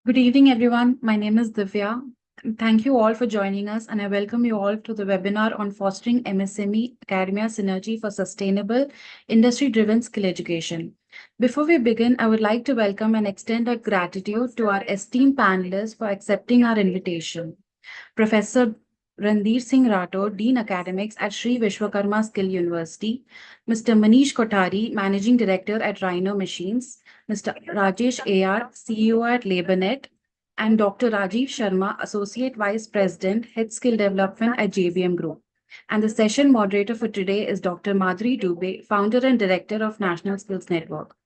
Good evening, everyone. My name is Divya. Thank you all for joining us, and I welcome you all to the webinar on fostering MSME academia synergy for sustainable, industry driven skill education. Before we begin, I would like to welcome and extend our gratitude to our esteemed panelists for accepting our invitation. Professor Randir Singh Rathore, Dean Academics at Shri Vishwakarma Skill University, Mr. Manish Kothari, Managing Director at Rhino Machines, Mr. Rajesh AR, CEO at LaborNet, and Dr. Rajiv Sharma, Associate Vice President, Head Skill Development at JBM Group. And the session moderator for today is Dr. Madhuri Dubey, Founder and Director of National Skills Network.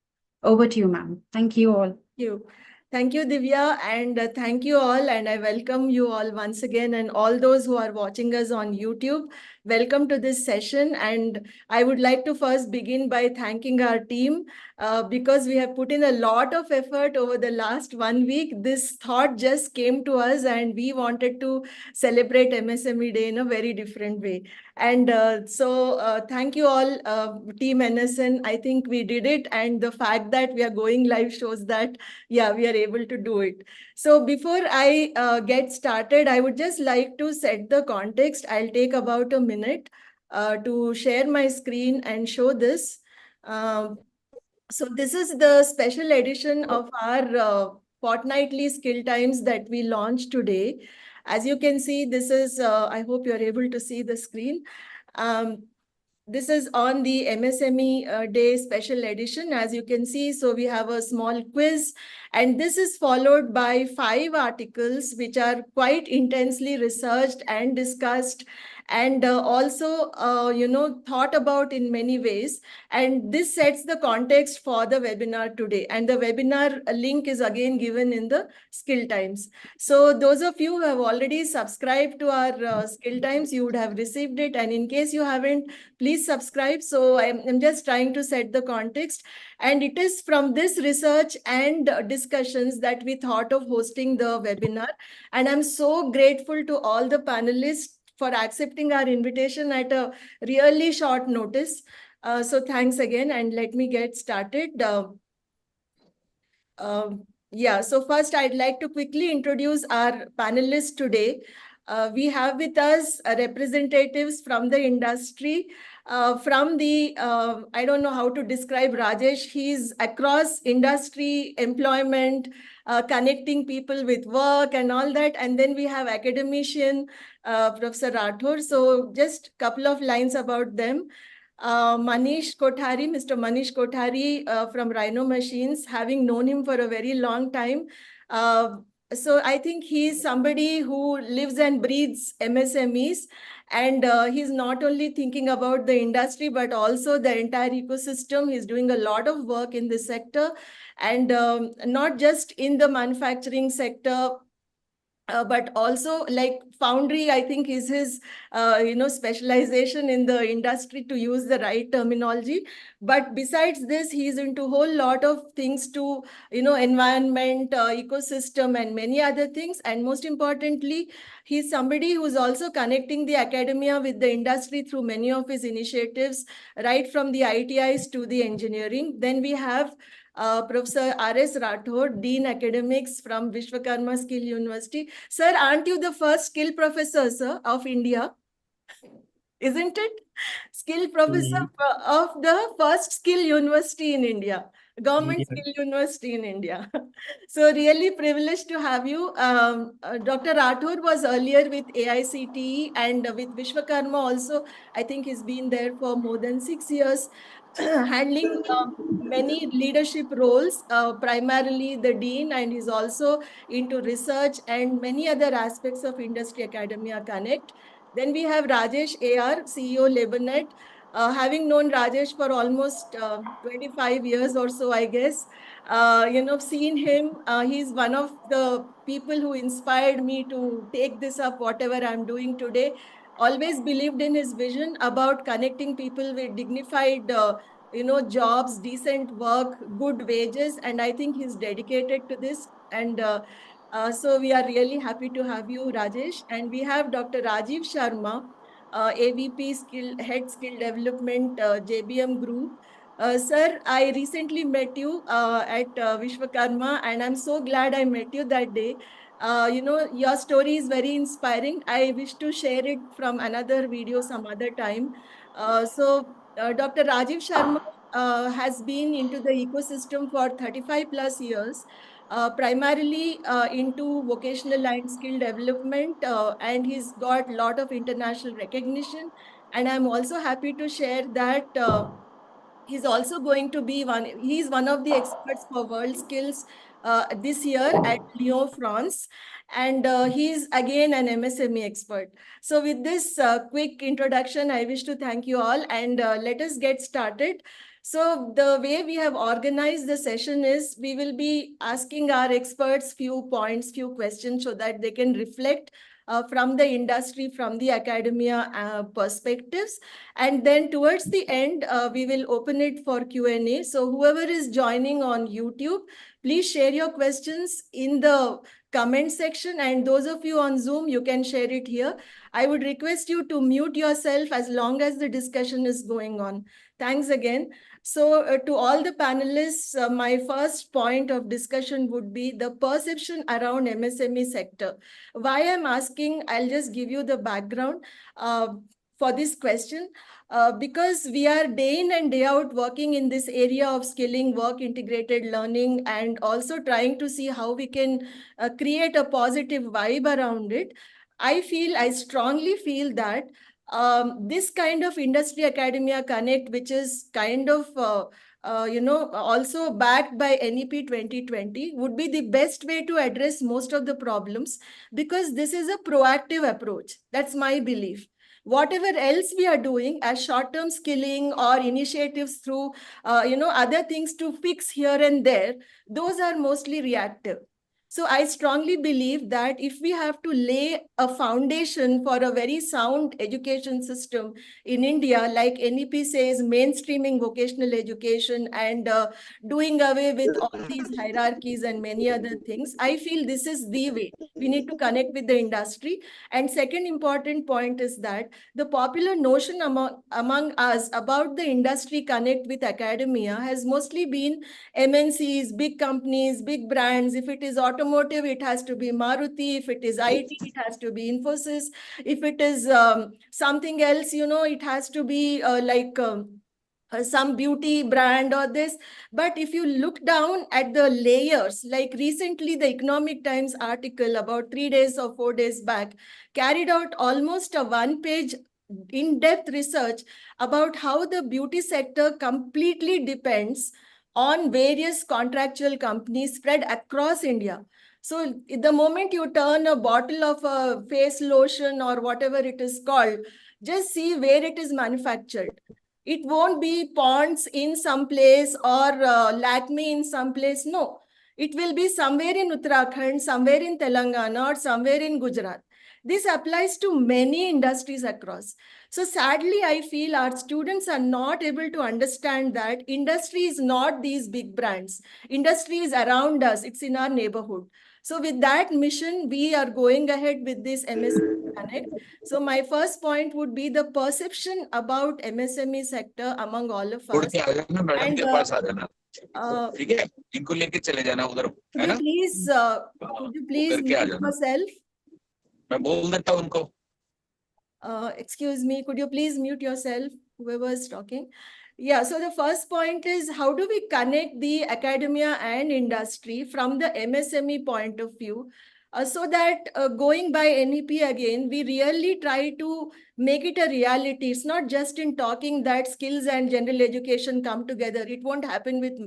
Over to you, ma'am. Thank you all. You. Thank you, Divya, and thank you all. And I welcome you all once again, and all those who are watching us on YouTube. Welcome to this session. And I would like to first begin by thanking our team because we have put in a lot of effort over the last 1 week. This thought just came to us, and we wanted to celebrate MSME Day in a very different way. And thank you all, Team NSN. I think we did it. And the fact that we are going live shows that yeah, we are able to do it. So before I get started, I would just like to set the context. I'll take about a minute to share my screen and show this. So this is the special edition of our fortnightly skill times that we launched today. As you can see, this is, I hope you're able to see the screen. Um, this is on the MSME Day special edition, as you can see. So we have a small quiz, and this is followed by 5 articles, which are quite intensely researched and discussed and also, thought about in many ways. And this sets the context for the webinar today. And the webinar link is again given in the skill times. So those of you who have already subscribed to our skill times, you would have received it. And in case you haven't, please subscribe. So I'm just trying to set the context. And it is from this research and discussions that we thought of hosting the webinar. And I'm so grateful to all the panelists for accepting our invitation at a really short notice. So thanks again, and let me get started. Yeah, so first I'd like to quickly introduce our panelists today. We have with us representatives from the industry, I don't know how to describe Rajesh. He's across industry, employment, connecting people with work and all that. And then we have academician, Professor Rathore. So just a couple of lines about them. Manish Kothari, Mr. Manish Kothari from Rhino Machines, having known him for a very long time. So I think he's somebody who lives and breathes MSMEs, and he's not only thinking about the industry, but also the entire ecosystem. He's doing a lot of work in this sector, and not just in the manufacturing sector, but also like foundry, I think, is his specialization in the industry, to use the right terminology. But besides this, he's into a whole lot of things to environment, ecosystem, and many other things. And most importantly, he's somebody who's also connecting the academia with the industry through many of his initiatives, right from the ITIs to the engineering. Then we have Professor R.S. Rathore, Dean Academics from Vishwakarma Skill University. Sir, aren't you the first skill professor, sir, of India? Isn't it? Skill professor of the first skill university in India, government skill university in India. So really privileged to have you. Dr. Rathore was earlier with AICTE and with Vishwakarma also. I think he's been there for more than 6 years, handling many leadership roles, primarily the dean, and he's also into research and many other aspects of industry academia connect. Then we have Rajesh AR, CEO LaborNet. Having known Rajesh for almost 25 years or so, I guess, seen him, he's one of the people who inspired me to take this up, whatever I'm doing today. Always believed in his vision about connecting people with dignified, jobs, decent work, good wages. And I think he's dedicated to this. And so we are really happy to have you, Rajesh. And we have Dr. Rajiv Sharma, AVP Head Skill Development, JBM Group. Sir, I recently met you at Vishwakarma, and I'm so glad I met you that day. Your story is very inspiring. I wish to share it from another video some other time. Dr. Rajiv Sharma has been into the ecosystem for 35 plus years, primarily into vocational and skill development, and he's got a lot of international recognition. And I'm also happy to share that. He's also going to be he's one of the experts for world skills this year at Lyon, France. And he's again an MSME expert. So with this quick introduction, I wish to thank you all and let us get started. So the way we have organized the session is we will be asking our experts few points, few questions so that they can reflect from the industry, from the academia perspectives. And then towards the end, we will open it for Q&A. So whoever is joining on YouTube, please share your questions in the comment section. And those of you on Zoom, you can share it here. I would request you to mute yourself as long as the discussion is going on. Thanks again. So to all the panelists, my first point of discussion would be the perception around MSME sector. Why I'm asking, I'll just give you the background for this question. Because we are day in and day out working in this area of skilling, work integrated learning, and also trying to see how we can create a positive vibe around it. I strongly feel that this kind of industry academia connect, which is kind of also backed by NEP 2020, would be the best way to address most of the problems, because this is a proactive approach. That's my belief. Whatever else we are doing as short-term skilling or initiatives through other things to fix here and there, those are mostly reactive. So I strongly believe that if we have to lay a foundation for a very sound education system in India, like NEP says, mainstreaming vocational education and doing away with all these hierarchies and many other things, I feel this is the way. We need to connect with the industry. And second important point is that the popular notion among us about the industry connect with academia has mostly been MNCs, big companies, big brands. If it is automotive, it has to be Maruti. If it is IT, it has to be Infosys. If it is something else, it has to be some beauty brand or this. But if you look down at the layers, like recently the Economic Times article about 3 days or 4 days back carried out almost a one-page in-depth research about how the beauty sector completely depends on various contractual companies spread across India. So the moment you turn a bottle of a face lotion or whatever it is called, just see where it is manufactured. It won't be Ponds in some place or Lakme in some place. No, it will be somewhere in Uttarakhand, somewhere in Telangana, or somewhere in Gujarat. This applies to many industries across. So sadly, I feel our students are not able to understand that industry is not these big brands. Industry is around us. It's in our neighborhood. So with that mission, we are going ahead with this MSME Connect. So my first point would be the perception about MSME sector among all of us. And could you please mute yourself? Excuse me, could you please mute yourself, whoever is talking? Yeah, so the first point is, how do we connect the academia and industry from the MSME point of view, so that going by NEP again, we really try to make it a reality. It's not just in talking that skills and general education come together. It won't happen with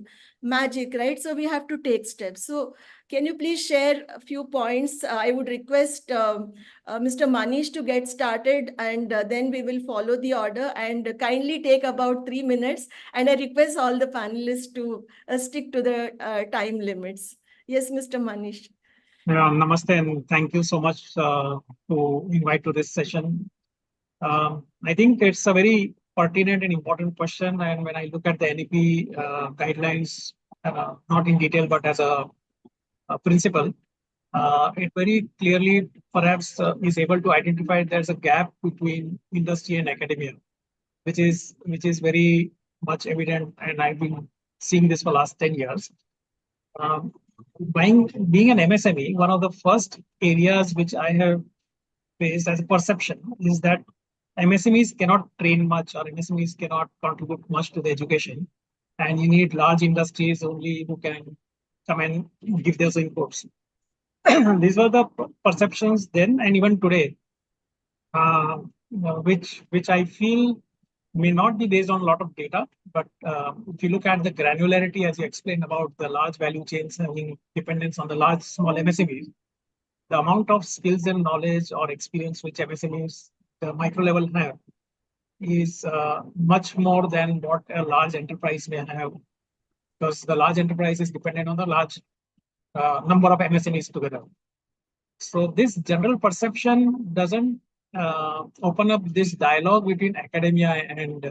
magic, right? So we have to take steps. So can you please share a few points? I would request Mr. Manish to get started, and then we will follow the order, and kindly take about 3 minutes. And I request all the panelists to stick to the time limits. Yes, Mr. Manish. Namaste, and thank you so much to invite to this session. I think it's a very pertinent and important question. And when I look at the NEP guidelines, not in detail, but as a principle, it very clearly perhaps is able to identify there's a gap between industry and academia, which is very much evident, and I've been seeing this for last 10 years. Um, being an MSME, one of the first areas which I have faced as a perception is that MSMEs cannot train much, or MSMEs cannot contribute much to the education, and you need large industries only who can come and give those inputs. These were the perceptions then and even today, which I feel may not be based on a lot of data, but if you look at the granularity, as you explained about the large value chains having dependence on the large small MSMEs, the amount of skills and knowledge or experience which MSMEs, the micro level have, is much more than what a large enterprise may have, because the large enterprise is dependent on the large number of MSMEs together. So this general perception doesn't open up this dialogue between academia and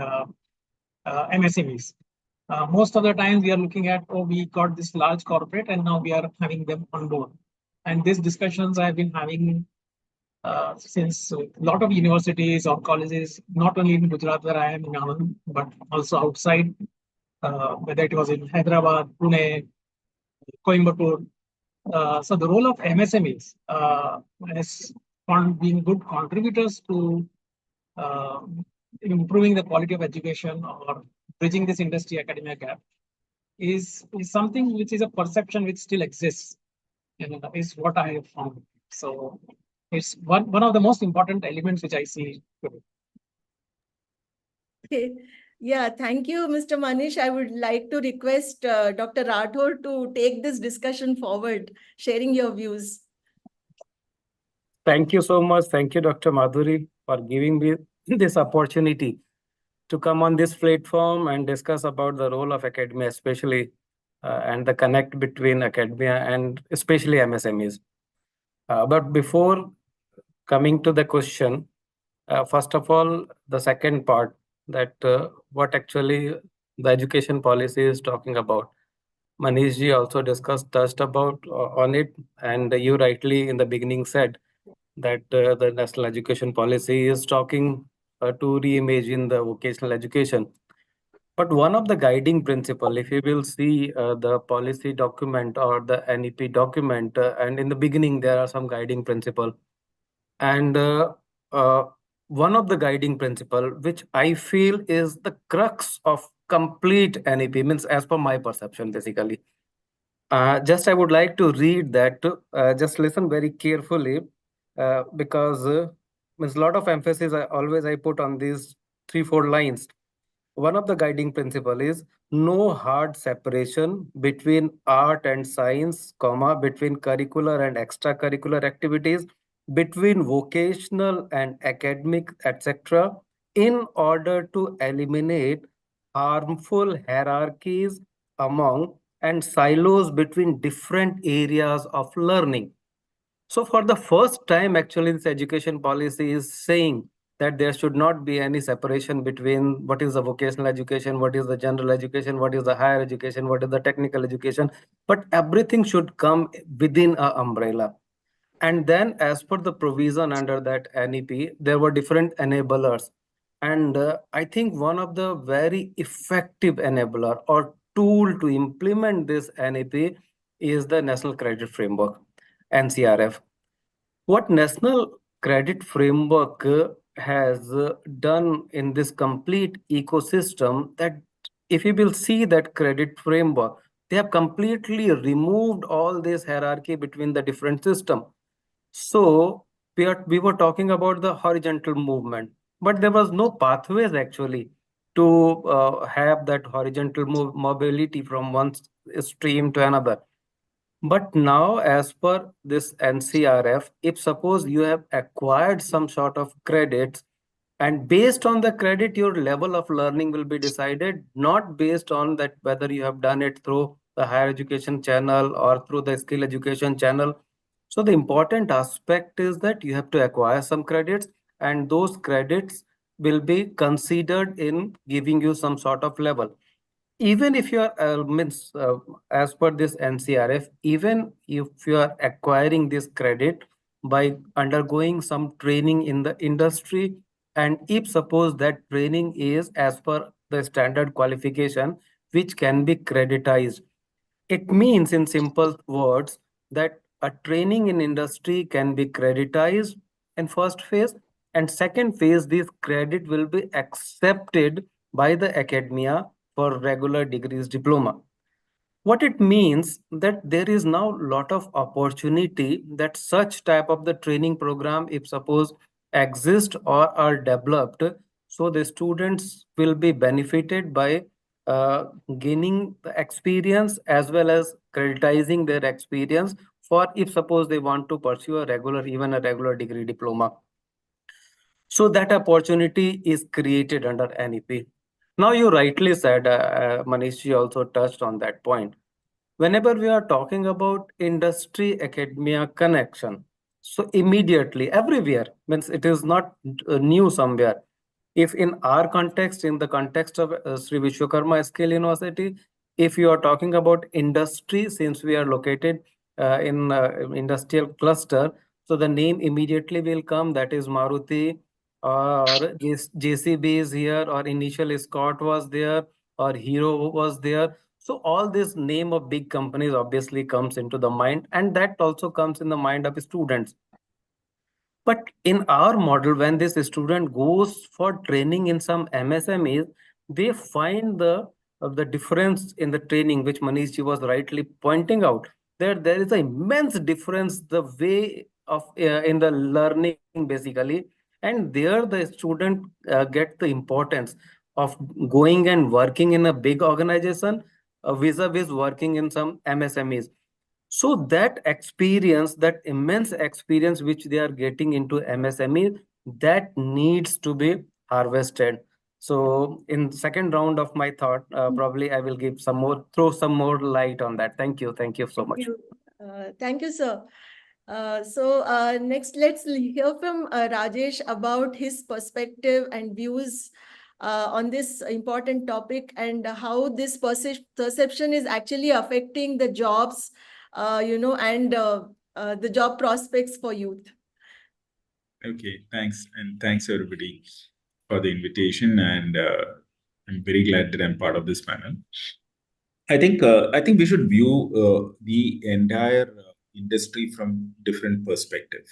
MSMEs. Most of the time we are looking at, oh, we got this large corporate and now we are having them on board. And these discussions I've been having since a lot of universities or colleges, not only in Gujarat where I am in Anand, but also outside, whether it was in Hyderabad, Pune, Coimbatore. So the role of MSMEs has been good contributors to improving the quality of education or bridging this industry academia gap is something which is a perception which still exists, and is what I have found. So it's one of the most important elements which I see today. Okay. Yeah, thank you, Mr. Manish. I would like to request Dr. Rathore to take this discussion forward, sharing your views. Thank you so much. Thank you, Dr. Madhuri, for giving me this opportunity to come on this platform and discuss about the role of academia, especially and the connect between academia and especially MSMEs. But before coming to the question, first of all, the second part, that what actually the education policy is talking about. Manish ji also touched about on it, and you rightly in the beginning said that the national education policy is talking to reimagine the vocational education. But one of the guiding principle, if you will see the policy document or the NEP document, and in the beginning there are some guiding principle, and uh, one of the guiding principle which I feel is the crux of complete NEP, means as per my perception basically. Just I would like to read that. Just listen very carefully, because means a lot of emphasis I put on these 3-4 lines. One of the guiding principle is no hard separation between art and science, comma, between curricular and extracurricular activities, between vocational and academic, etc., in order to eliminate harmful hierarchies among and silos between different areas of learning. So for the first time, actually, this education policy is saying that there should not be any separation between what is the vocational education, what is the general education, what is the higher education, what is the technical education, but everything should come within an umbrella. And then as per the provision under that NEP, there were different enablers. And I think one of the very effective enabler or tool to implement this NEP is the National Credit Framework, NCRF. What National Credit Framework has done in this complete ecosystem, that if you will see that credit framework, they have completely removed all this hierarchy between the different system. So we were talking about the horizontal movement, but there was no pathways actually to have that horizontal mobility from one stream to another. But now, as per this NCRF, if suppose you have acquired some sort of credits, and based on the credit, your level of learning will be decided, not based on that whether you have done it through the higher education channel or through the skill education channel. So the important aspect is that you have to acquire some credits, and those credits will be considered in giving you some sort of level. Even if you are means as per this NCRF, even if you are acquiring this credit by undergoing some training in the industry, and if suppose that training is as per the standard qualification which can be creditized. It means, in simple words, that a training in industry can be creditized in first phase, and second phase, this credit will be accepted by the academia for regular degrees diploma. What it means that there is now lot of opportunity that such type of the training program, if suppose exist or are developed, so the students will be benefited by uh, gaining the experience as well as creditizing their experience for if suppose they want to pursue a regular, even a regular degree diploma. So that opportunity is created under NEP. Now you rightly said, Manish, you also touched on that point. Whenever we are talking about industry academia connection, so immediately everywhere means it is not new somewhere. If in our context, in the context of Sri Vishwakarma Skill University, if you are talking about industry, since we are located in industrial cluster, so the name immediately will come, that is Maruti, or JCB is here, or initial Scott was there, or Hero was there. So all this name of big companies obviously comes into the mind, and that also comes in the mind of students. But in our model, when this student goes for training in some MSMEs, they find the difference in the training, which Manish ji was rightly pointing out. There is an immense difference the way of in the learning basically, and there the student get the importance of going and working in a big organization vis-a-vis working in some MSMEs. So that experience, that immense experience which they are getting into MSME, that needs to be harvested. So in second round of my thought, probably I will give some more, throw some more light on that. Thank you. Thank you so much. Thank you, sir. Next, let's hear from Rajesh about his perspective and views on this important topic and how this perception is actually affecting the jobs, and the job prospects for youth. Okay, thanks. And thanks everybody for the invitation. And I'm very glad that I'm part of this panel. I think we should view the entire industry from different perspective.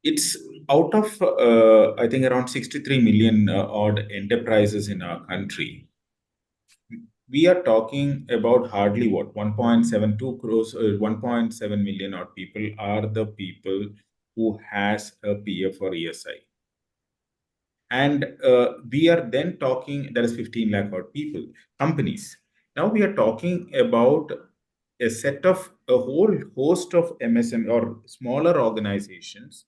It's out of I think around 63 million odd enterprises in our country. We are talking about hardly what 1.72 crores, 1.7 million odd people are the people who has a PF or ESI. And we are then talking, that is 15 lakh odd people, companies. Now we are talking about a whole host of MSM or smaller organizations,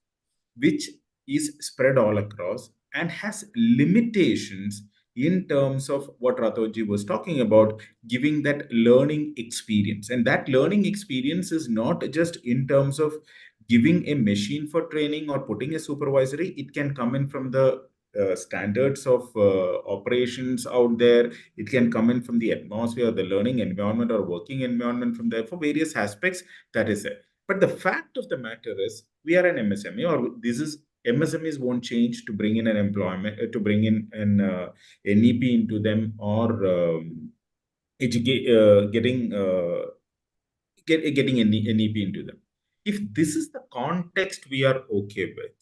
which is spread all across and has limitations in terms of what Rathore was talking about, giving that learning experience. And that learning experience is not just in terms of giving a machine for training or putting a supervisory. It can come in from the standards of operations out there. It can come in from the atmosphere, the learning environment or working environment from there for various aspects. That is it. But the fact of the matter is, we are an MSME, or this is MSMEs won't change to bring in an employment, to bring in an NEP into them, or getting an NEP into them. If this is the context we are okay with,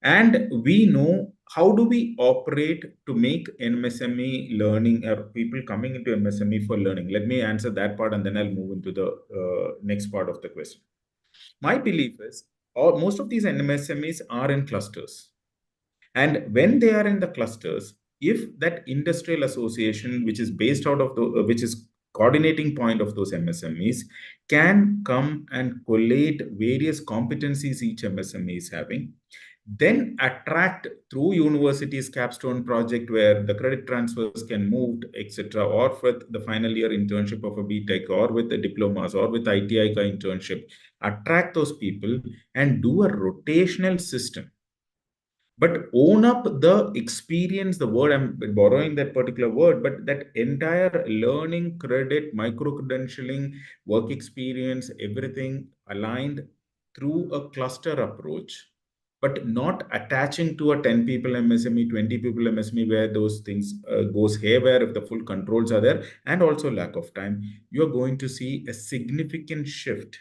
and we know how do we operate to make MSME learning, or people coming into MSME for learning. Let me answer that part and then I'll move into the next part of the question. My belief is most of these MSMEs are in clusters. And when they are in the clusters, if that industrial association, which is based out of the, which is coordinating point of those MSMEs, can come and collate various competencies each MSME is having, then attract through universities capstone project where the credit transfers can move, etc., or with the final year internship of a BTech, or with the diplomas, or with ITI internship, attract those people and do a rotational system. But own up the experience, the word, I'm borrowing that particular word, but that entire learning, credit, micro-credentialing, work experience, everything aligned through a cluster approach, but not attaching to a 10 people MSME, 20 people MSME, where those things goes haywire if the full controls are there, and also lack of time. You're going to see a significant shift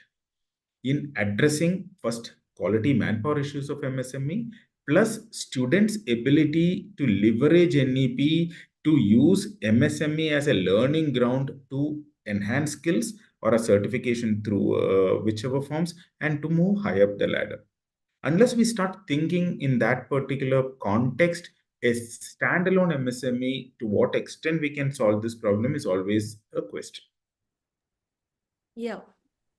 in addressing first quality manpower issues of MSME, plus students' ability to leverage NEP to use MSME as a learning ground to enhance skills or a certification through whichever forms, and to move high up the ladder. Unless we start thinking in that particular context, a standalone MSME, to what extent we can solve this problem is always a question. Yeah.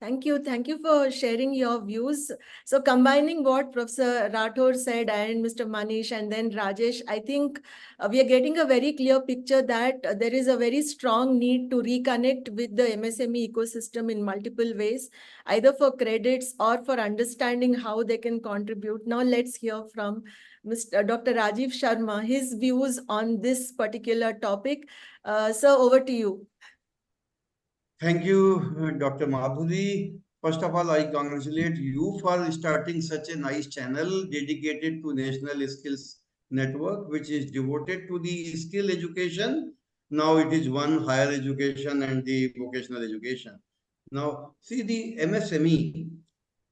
Thank you. Thank you for sharing your views. So combining what Professor Rathore said and Mr. Manish and then Rajesh, I think we are getting a very clear picture that there is a very strong need to reconnect with the MSME ecosystem in multiple ways, either for credits or for understanding how they can contribute. Now let's hear from Dr. Rajiv Sharma, his views on this particular topic. Sir, over to you. Thank you, Dr. Madhuri. First of all, I congratulate you for starting such a nice channel dedicated to National Skills Network, which is devoted to the skill education. Now it is one higher education and the vocational education. Now, see the MSME.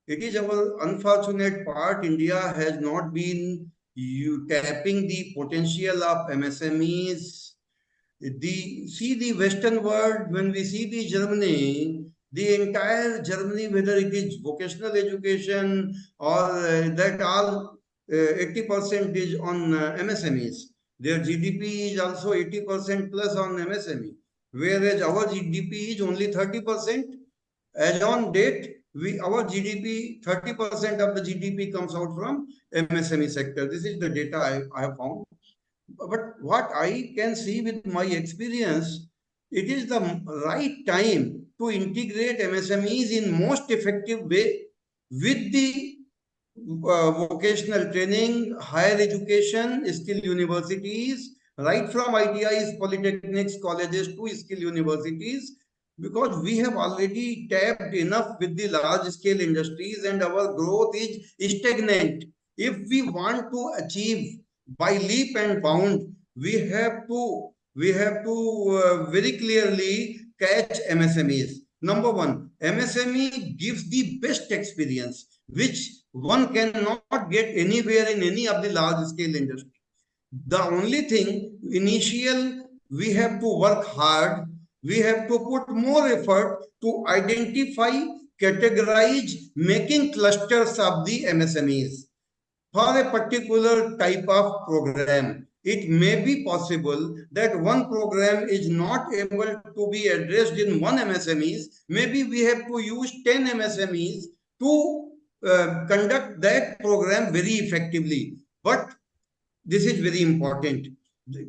It is our unfortunate part. India has not been tapping the potential of MSMEs. The Western world, when we see the Germany, the entire Germany, whether it is vocational education or that all 80% is on MSMEs. Their GDP is also 80% plus on MSME, whereas our GDP is only 30%. As on date, our GDP, 30% of the GDP comes out from MSME sector. This is the data I have found. But what I can see with my experience, it is the right time to integrate MSMEs in most effective way with the vocational training, higher education, skill universities, right from ITIs, polytechnics, colleges to skill universities, because we have already tapped enough with the large scale industries and our growth is stagnant. If we want to achieve by leap and bound, we have to very clearly catch MSMEs. Number one, MSME gives the best experience, which one cannot get anywhere in any of the large scale industry. The only thing, initial, we have to work hard. We have to put more effort to identify, categorize, making clusters of the MSMEs for a particular type of program. It may be possible that one program is not able to be addressed in one MSMEs. Maybe we have to use 10 MSMEs to conduct that program very effectively. But this is very important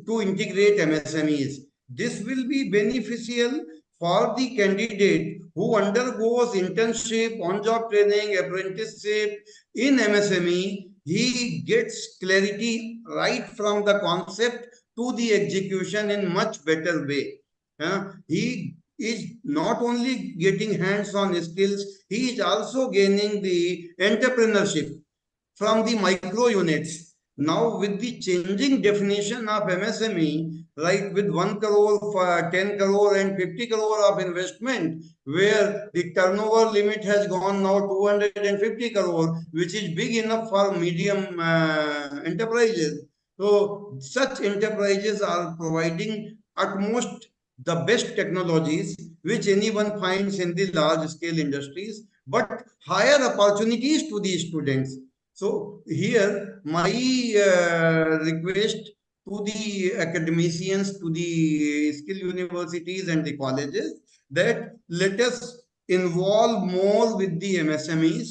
to integrate MSMEs. This will be beneficial for the candidate who undergoes internship, on-job training, apprenticeship in MSME. He gets clarity right from the concept to the execution in much better way. He is not only getting hands-on skills, he is also gaining the entrepreneurship from the micro units. Now, with the changing definition of MSME, like with 1 crore, 10 crore, and 50 crore of investment, where the turnover limit has gone now 250 crore, which is big enough for medium enterprises. So, such enterprises are providing at most the best technologies which anyone finds in the large scale industries, but higher opportunities to the students. So here my request to the academicians, to the skill universities and the colleges, that let us involve more with the MSMEs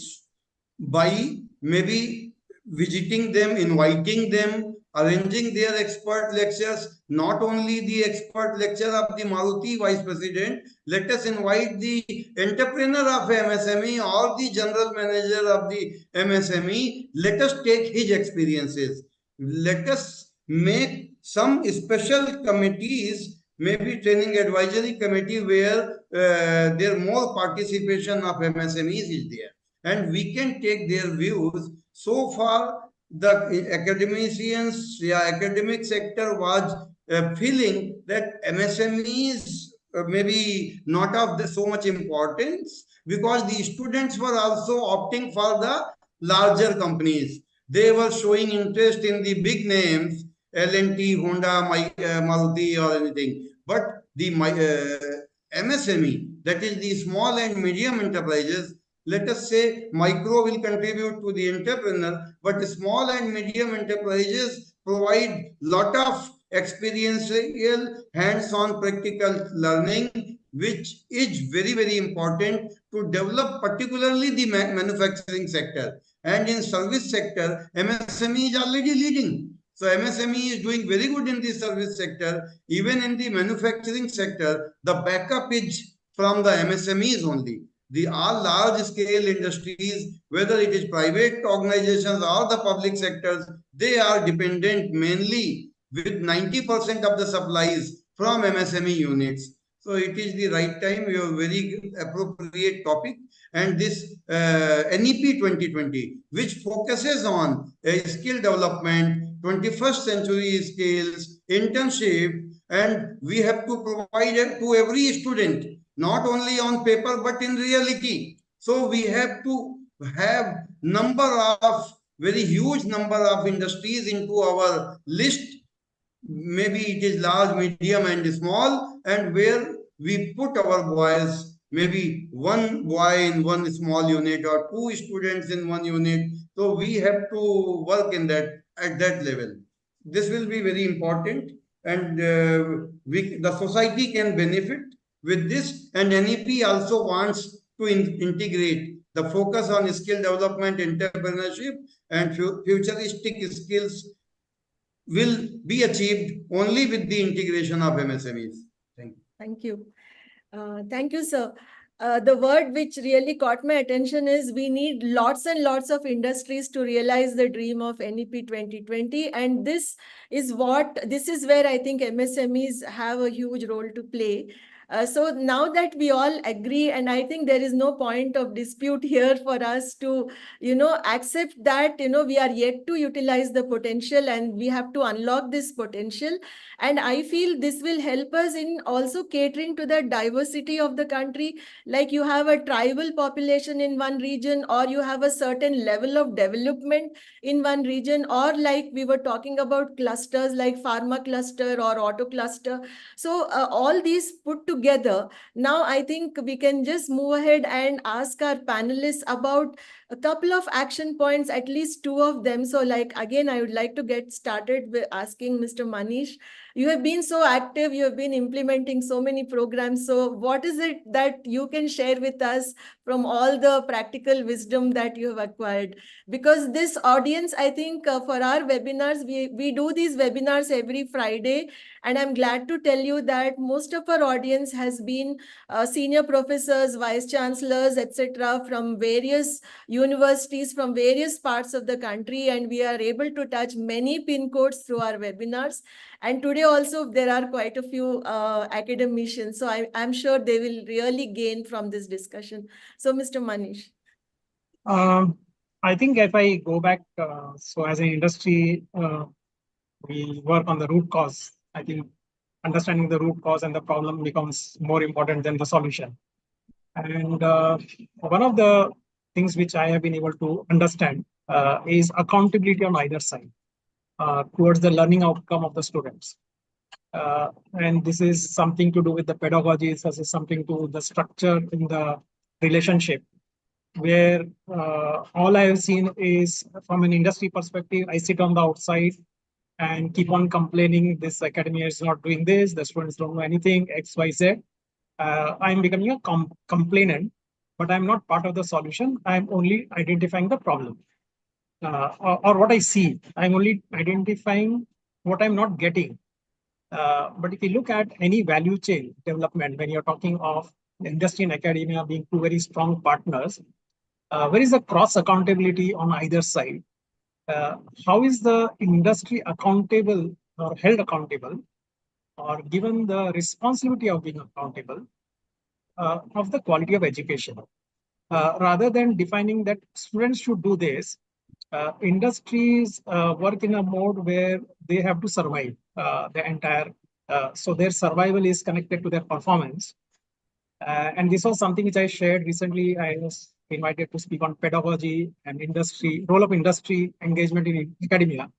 by maybe visiting them, inviting them, arranging their expert lectures, not only the expert lecture of the Maruti Vice President, let us invite the entrepreneur of MSME or the general manager of the MSME, let us take his experiences. Let us make some special committees, maybe training advisory committee where there more participation of MSMEs is there. And we can take their views. So far, the academicians, academic sector was feeling that MSMEs maybe not of so much importance, because the students were also opting for the larger companies. They were showing interest in the big names, L&T, Honda, Maruti or anything. But the MSME, that is the small and medium enterprises, let us say micro will contribute to the entrepreneur, but small and medium enterprises provide lot of experiential hands-on practical learning, which is very, very important to develop particularly the manufacturing sector. And in service sector, MSME is already leading. So MSME is doing very good in the service sector. Even in the manufacturing sector, the backup is from the MSMEs only. The all large scale industries, whether it is private organizations or the public sectors, they are dependent mainly with 90% of the supplies from MSME units. So it is the right time. We have very appropriate topic. And this NEP 2020, which focuses on skill development, 21st century skills, internship, and we have to provide it to every student, not only on paper, but in reality. So we have to have very huge number of industries into our list. Maybe it is large, medium, and small, and where we put our boys, maybe one boy in one small unit or two students in one unit. So we have to work in that at that level. This will be very important, and the society can benefit with this. And NEP also wants to integrate the focus on skill development, entrepreneurship, and futuristic skills will be achieved only with the integration of MSMEs. Thank you. Thank you. Thank you, sir. The word which really caught my attention is we need lots and lots of industries to realize the dream of NEP 2020. And this is where I think MSMEs have a huge role to play. So now that we all agree, and I think there is no point of dispute here for us to, accept that, we are yet to utilize the potential and we have to unlock this potential. And I feel this will help us in also catering to the diversity of the country. Like you have a tribal population in one region, or you have a certain level of development in one region, or like we were talking about clusters like pharma cluster or auto cluster. So all these put together, now I think we can just move ahead and ask our panelists about a couple of action points, at least two of them. So like, again, I would like to get started with asking Mr. Manish. You have been so active, you have been implementing so many programs. So what is it that you can share with us from all the practical wisdom that you have acquired? Because this audience, I think for our webinars, we do these webinars every Friday. And I'm glad to tell you that most of our audience has been senior professors, vice chancellors, etc., from various universities, from various parts of the country. And we are able to touch many pin codes through our webinars. And today also, there are quite a few academicians. So I'm sure they will really gain from this discussion. So Mr. Manish. I think if I go back, so as an industry, we work on the root cause. I think understanding the root cause and the problem becomes more important than the solution. And one of the things which I have been able to understand is accountability on either side towards the learning outcome of the students. And this is something to do with the pedagogy, this is something to do with the structure in the relationship, where all I have seen is from an industry perspective, I sit on the outside and keep on complaining, this academy is not doing this, the students don't know anything, X, Y, Z. I'm becoming a complainant, but I'm not part of the solution. I'm only identifying the problem. Or what I see, I'm only identifying what I'm not getting. But if you look at any value chain development, when you're talking of industry and academia being two very strong partners, where is the cross accountability on either side? How is the industry accountable or held accountable or given the responsibility of being accountable of the quality of education? Rather than defining that students should do this, industries work in a mode where they have to survive the entire, so their survival is connected to their performance. And this was something which I shared recently. I was invited to speak on pedagogy and industry, role of industry engagement in academia.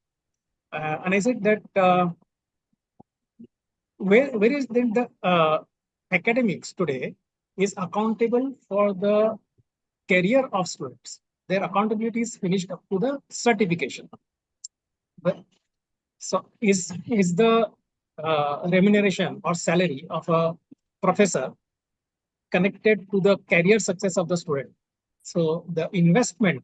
And I said that where is then the academics today is accountable for the career of students. Their accountability is finished up to the certification. But so is the remuneration or salary of a professor connected to the career success of the student? So the investment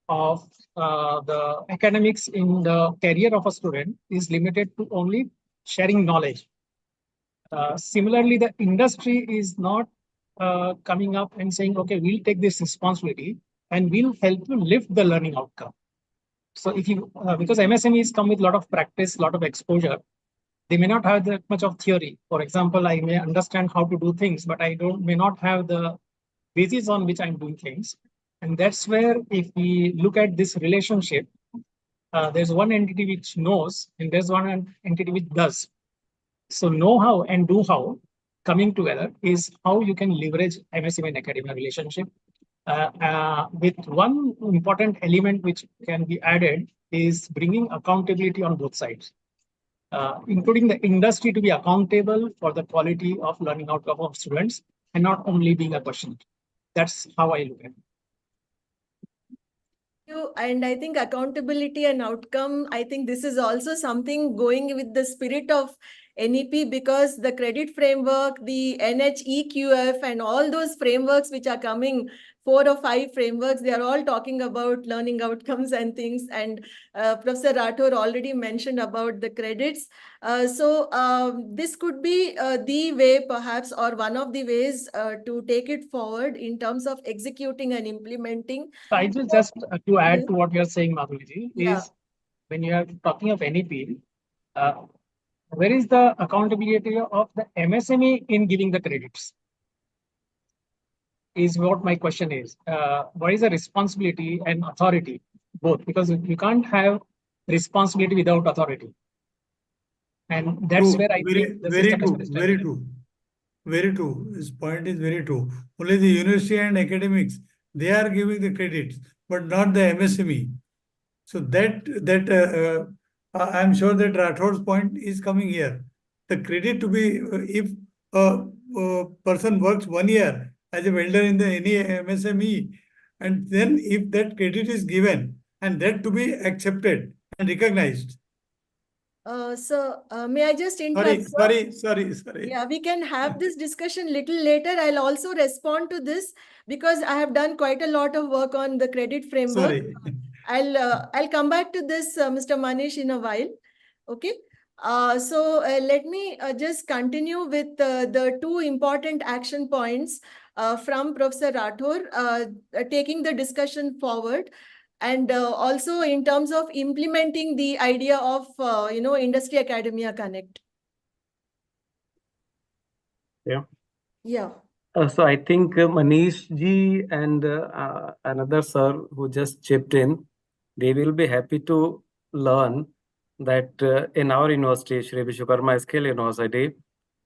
of the academics in the career of a student is limited to only sharing knowledge. Similarly, the industry is not coming up and saying, okay, we'll take this responsibility and we'll help you lift the learning outcome. So if you, because MSMEs come with a lot of practice, a lot of exposure, they may not have that much of theory. For example, I may understand how to do things, but I may not have the basis on which I'm doing things. And that's where if we look at this relationship, there's one entity which knows and there's one entity which does. So know-how and do-how coming together is how you can leverage MSME and academia relationship. With one important element which can be added is bringing accountability on both sides, including the industry to be accountable for the quality of learning outcome of students and not only being a question. That's how I look at it. And I think accountability and outcome, I think this is also something going with the spirit of NEP, because the credit framework, the NHEQF and all those frameworks which are coming, 4 or 5 frameworks, they are all talking about learning outcomes and things. And Professor Rathore already mentioned about the credits. So this could be the way perhaps, or one of the ways to take it forward in terms of executing and implementing. I just to add to what you're saying, Madhuriji, Yeah. is when you are talking of NEP, where is the accountability of the MSME in giving the credits? Is what my question is. What is the responsibility and authority? Both, because you can't have responsibility without authority. And that's True, where I very, think the very system is true, very true. Very true. His point is very true. Only the university and academics, they are giving the credits, but not the MSME. So I'm sure that Rathore's point is coming here. The credit to be, if a person works 1 year as a welder in the any MSME, and then if that credit is given, and that to be accepted and recognized. May I just interrupt? Sorry. Yeah, we can have this discussion little later. I'll also respond to this because I have done quite a lot of work on the credit framework. Sorry. I'll come back to this, Mr. Manish, in a while. Okay. Let me just continue with the 2 important action points from Professor Rathore, taking the discussion forward. And also in terms of implementing the idea of, industry academia connect. Yeah. Yeah. So I think Manish ji and another sir who just chipped in, they will be happy to learn that in our university, Shri Vishwakarma Skill University,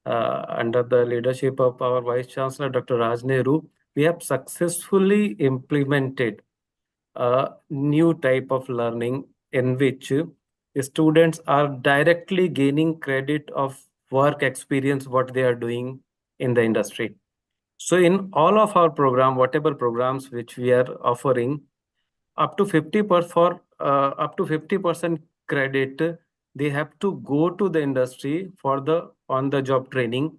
under the leadership of our Vice Chancellor, Dr. Raj Nehru, we have successfully implemented a new type of learning in which students are directly gaining credit of work experience, what they are doing in the industry. So in all of our program, whatever programs which we are offering, up to 50% credit, they have to go to the industry for the on-the-job training.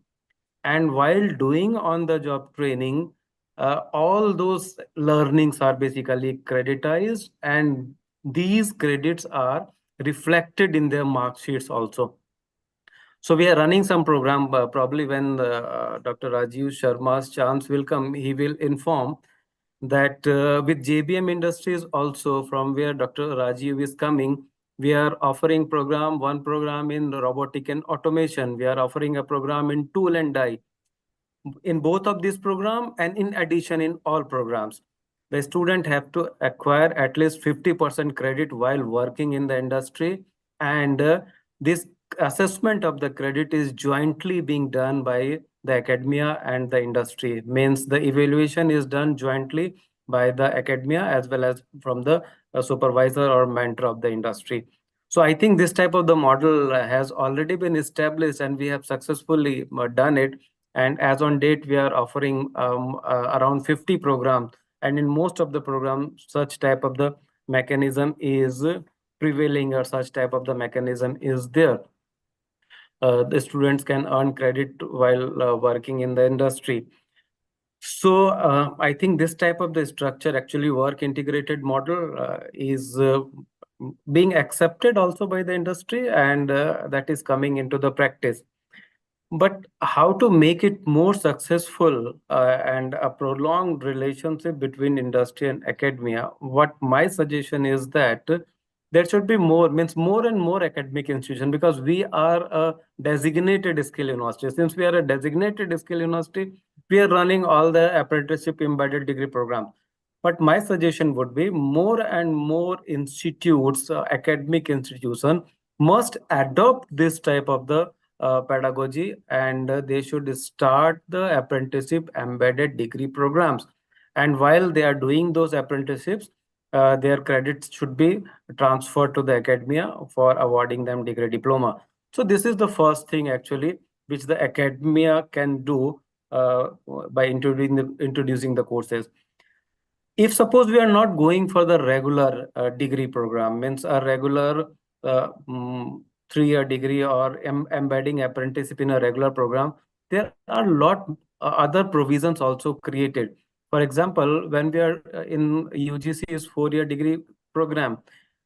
And while doing on-the-job training, all those learnings are basically creditized, and these credits are reflected in their mark sheets also. So we are running some program, probably when Dr. Rajiv Sharma's chance will come, he will inform that with JBM Industries also, from where Dr. Rajiv is coming, we are offering one program in robotic and automation. We are offering a program in tool and die. In both of these programs, and in addition in all programs, the student have to acquire at least 50% credit while working in the industry, and this assessment of the credit is jointly being done by the academia and the industry. Means the evaluation is done jointly by the academia as well as from the supervisor or mentor of the industry. So I think this type of the model has already been established and we have successfully done it. And as on date, we are offering around 50 programs. And in most of the programs, such type of the mechanism is prevailing, or such type of the mechanism is there. The students can earn credit while working in the industry. So I think this type of the structure, actually work integrated model, is being accepted also by the industry, and that is coming into the practice. But how to make it more successful and a prolonged relationship between industry and academia? What my suggestion is that there should be more and more academic institution, because we are a designated skill university. Since we are a designated skill university, we are running all the apprenticeship embedded degree programs. But my suggestion would be more and more institutes, academic institution must adopt this type of the pedagogy, and they should start the apprenticeship embedded degree programs. And while they are doing those apprenticeships, their credits should be transferred to the academia for awarding them degree diploma. So this is the first thing actually which the academia can do by introducing the courses. If suppose we are not going for the regular degree program, means a regular 3-year degree or embedding apprenticeship in a regular program, there are a lot other provisions also created. For example, when we are in UGC's 4-year degree program,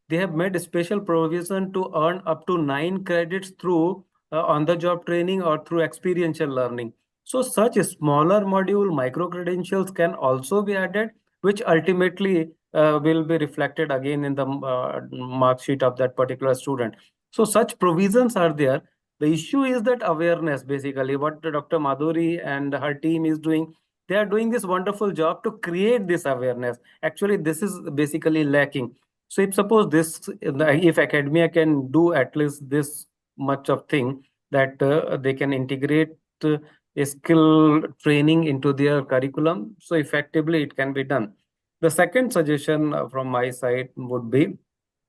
they have made a special provision to earn up to 9 credits through on-the-job training or through experiential learning. So such a smaller module, micro credentials can also be added, which ultimately will be reflected again in the mark sheet of that particular student. So such provisions are there. The issue is that awareness, basically, what Dr. Madhuri and her team is doing. They are doing this wonderful job to create this awareness. Actually, this is basically lacking. So if suppose this, if academia can do at least this much of thing, that they can integrate a skill training into their curriculum, so effectively it can be done. The second suggestion from my side would be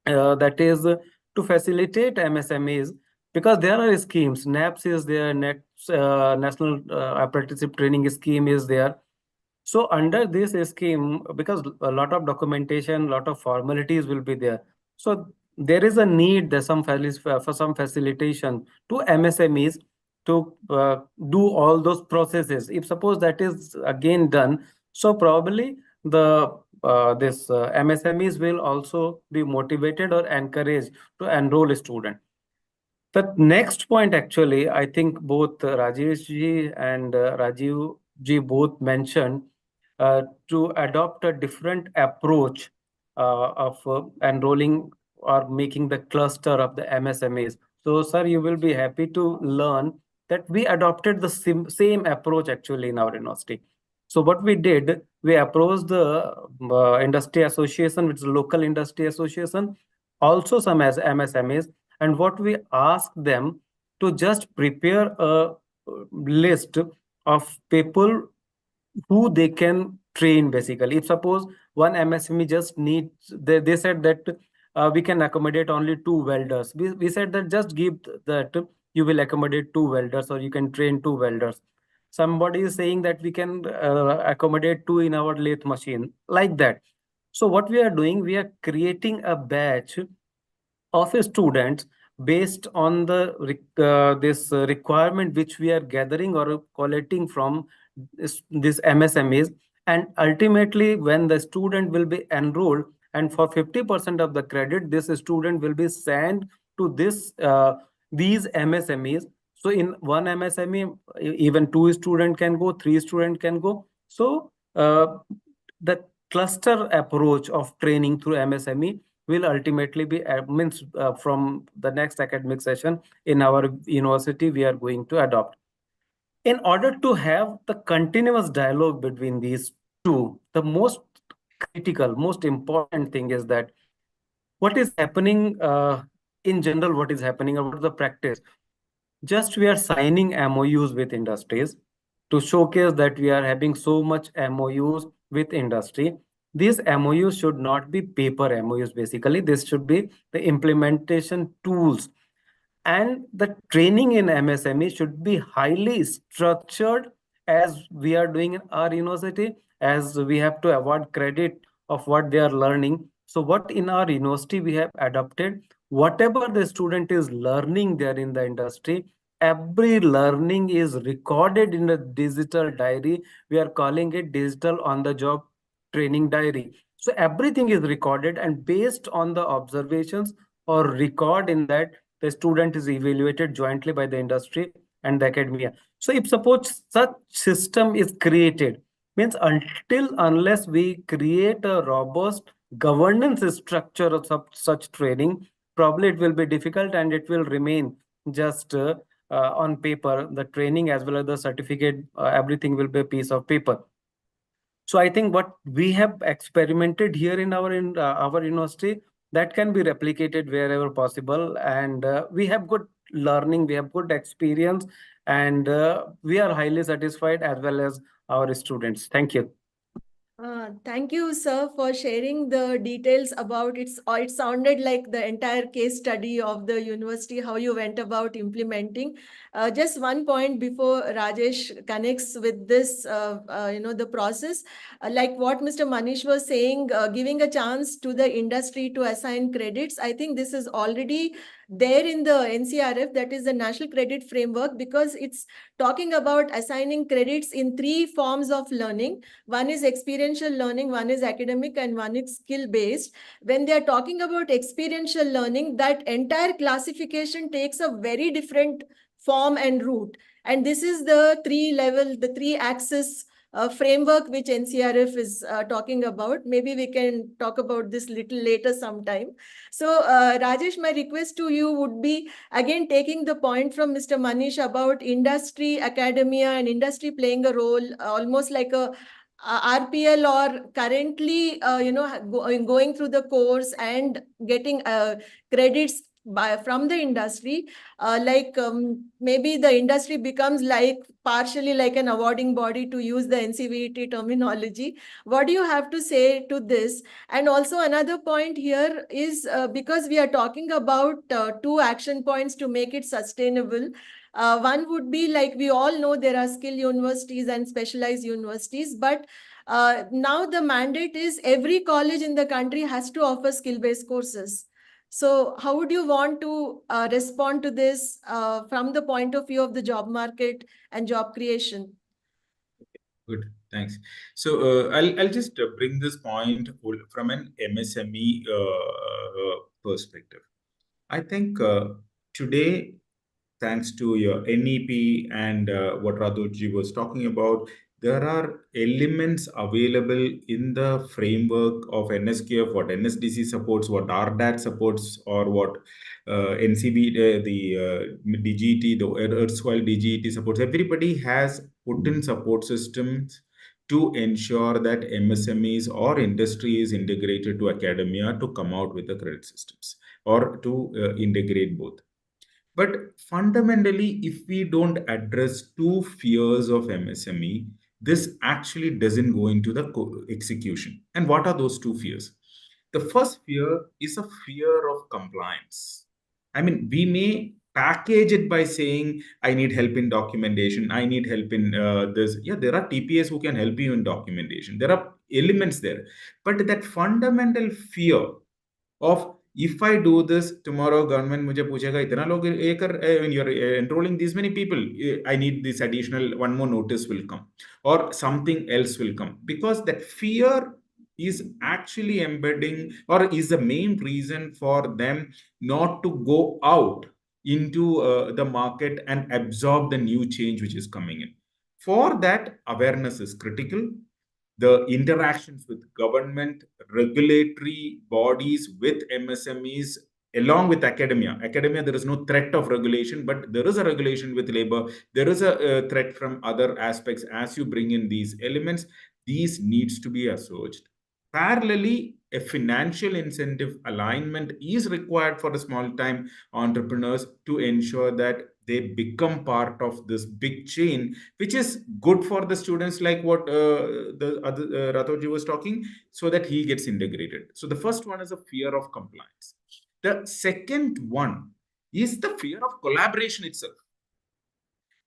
that is to facilitate MSMEs, because there are schemes. NEPs is there, National Apprenticeship Training Scheme is there. So under this scheme, because a lot of documentation, a lot of formalities will be there. So there is a need, for some facilitation to MSMEs to do all those processes. If suppose that is again done, so probably the MSMEs will also be motivated or encouraged to enroll a student. The next point, actually, I think both Rajesh ji and Rajiv ji both mentioned to adopt a different approach of enrolling or making the cluster of the MSMEs. So, sir, you will be happy to learn that we adopted the same approach actually in our university. So what we did, we approached the industry association, which is local industry association, also some as MSMEs, and what we asked them to just prepare a list of people who they can train, basically. If suppose one MSME just needs, they said that we can accommodate only 2 welders. We said that just give that you will accommodate 2 welders or you can train 2 welders. Somebody is saying that we can accommodate 2 in our lathe machine, like that. So what we are doing, we are creating a batch of students based on the this requirement which we are gathering or collecting from this MSMEs. And ultimately, when the student will be enrolled, and for 50% of the credit, this student will be sent to these MSMEs. So in one MSME, even 2 students can go, 3 students can go. So the cluster approach of training through MSME will ultimately be from the next academic session in our university, we are going to adopt. In order to have the continuous dialogue between these two, the most critical, most important thing is that what is happening in general, what is happening about the practice. Just we are signing MOUs with industries to showcase that we are having so much MOUs with industry. These MOUs should not be paper MOUs basically. This should be the implementation tools. And the training in MSME should be highly structured as we are doing in our university, as we have to award credit of what they are learning. So what in our university we have adopted, whatever the student is learning there in the industry, every learning is recorded in a digital diary. We are calling it digital on the job training diary. So everything is recorded, and based on the observations or record in that, the student is evaluated jointly by the industry and the academia. So if suppose such system is created, means until unless we create a robust governance structure of such training, probably it will be difficult and it will remain just on paper. The training as well as the certificate, everything will be a piece of paper. So I think what we have experimented here in our university, that can be replicated wherever possible, and we have good learning, we have good experience, and we are highly satisfied as well as our students. Thank you. Thank you, sir, for sharing the details about it. It sounded like the entire case study of the university, how you went about implementing. Just one point before Rajesh connects with this, the process, like what Mr. Manish was saying, giving a chance to the industry to assign credits. I think this is already there in the NCRF, that is the National Credit Framework, because it's talking about assigning credits in 3 forms of learning. One is experiential learning, one is academic, and one is skill-based. When they are talking about experiential learning, that entire classification takes a very different form and route. And this is the 3-axis framework which NCRF is talking about. Maybe we can talk about this little later sometime. So Rajesh, my request to you would be, again, taking the point from Mr. Manish about industry, academia, and industry playing a role, almost like a RPL, or currently, going through the course and getting credits from the industry, maybe the industry becomes like partially like an awarding body, to use the NCVT terminology. What do you have to say to this? And also another point here is, because we are talking about 2 action points to make it sustainable. One would be, like, we all know there are skill universities and specialized universities, but now the mandate is every college in the country has to offer skill-based courses. So how would you want to respond to this from the point of view of the job market and job creation? Good, thanks. So I'll just bring this point from an MSME perspective. I think today, thanks to your NEP and what Rathore was talking about, there are elements available in the framework of NSQF, what NSDC supports, what RDAT supports, or what NCB, the DGT, the erstwhile DGT supports. Everybody has put in support systems to ensure that MSMEs or industry is integrated to academia to come out with the credit systems, or to integrate both. But fundamentally, if we don't address 2 fears of MSME, this actually doesn't go into the execution. And what are those 2 fears? The first fear is a fear of compliance. I mean, we may package it by saying, I need help in documentation, I need help in this. Yeah, there are TPS who can help you in documentation. There are elements there. But that fundamental fear of, if I do this, tomorrow government मुझे पूछेगा इतना लोग ये कर, when you're enrolling these many people, I need this additional, one more notice will come, or something else will come, because that fear is actually embedding, or is the main reason for them not to go out into the market and absorb the new change which is coming in. For that, awareness is critical. The interactions with government, regulatory bodies, with MSMEs, along with academia. Academia, there is no threat of regulation, but there is a regulation with labor. There is a threat from other aspects. As you bring in these elements, these needs to be assuaged. Parallelly, a financial incentive alignment is required for the small-time entrepreneurs to ensure that they become part of this big chain, which is good for the students, like what the other Rathore was talking, so that he gets integrated. So the first one is a fear of compliance. The second one is the fear of collaboration itself.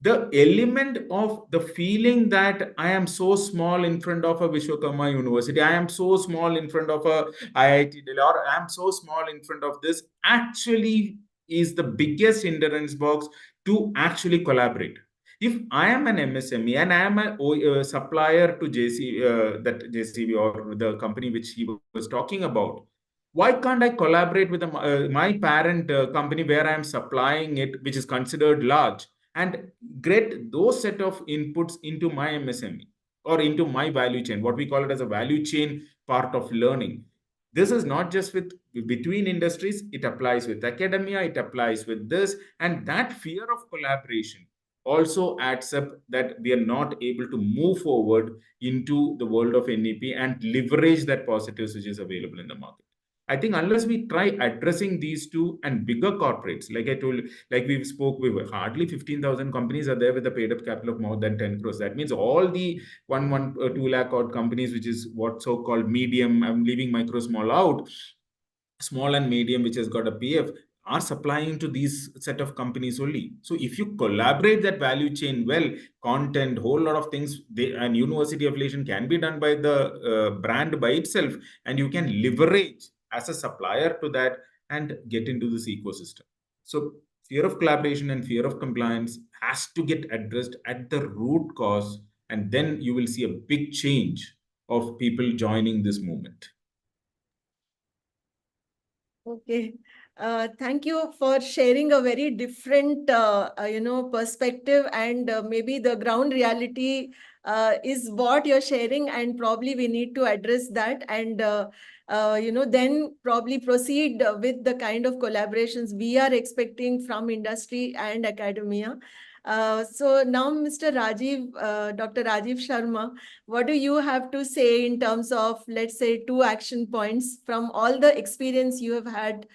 The element of the feeling that I am so small in front of a Vishwakarma University, I am so small in front of a IIT Delhi, or I am so small in front of this, actually is the biggest hindrance box to actually collaborate. If I am an MSME and I am a supplier to that JCB or the company which he was talking about, why can't I collaborate with my parent company where I am supplying it, which is considered large, and get those set of inputs into my MSME or into my value chain, what we call it as a value chain part of learning. This is not just with between industries, it applies with academia, it applies with this, and that fear of collaboration also adds up that we are not able to move forward into the world of NEP and leverage that positives which is available in the market. I think unless we try addressing these two and bigger corporates, like I told, like we spoke, we were hardly 15,000 companies are there with a paid up capital of more than 10 crores. That means all the 2 lakh odd companies, which is what so-called medium, I'm leaving micro small out, small and medium, which has got a PF, are supplying to these set of companies only. So if you collaborate that value chain well, content, whole lot of things, and university affiliation can be done by the brand by itself, and you can leverage as a supplier to that and get into this ecosystem. So fear of collaboration and fear of compliance has to get addressed at the root cause, and then you will see a big change of people joining this movement. Okay. Thank you for sharing a very different, perspective, and maybe the ground reality is what you're sharing, and probably we need to address that, and then probably proceed with the kind of collaborations we are expecting from industry and academia. So now, Mr. Dr. Rajiv Sharma, what do you have to say in terms of, let's say, 2 action points from all the experience you have had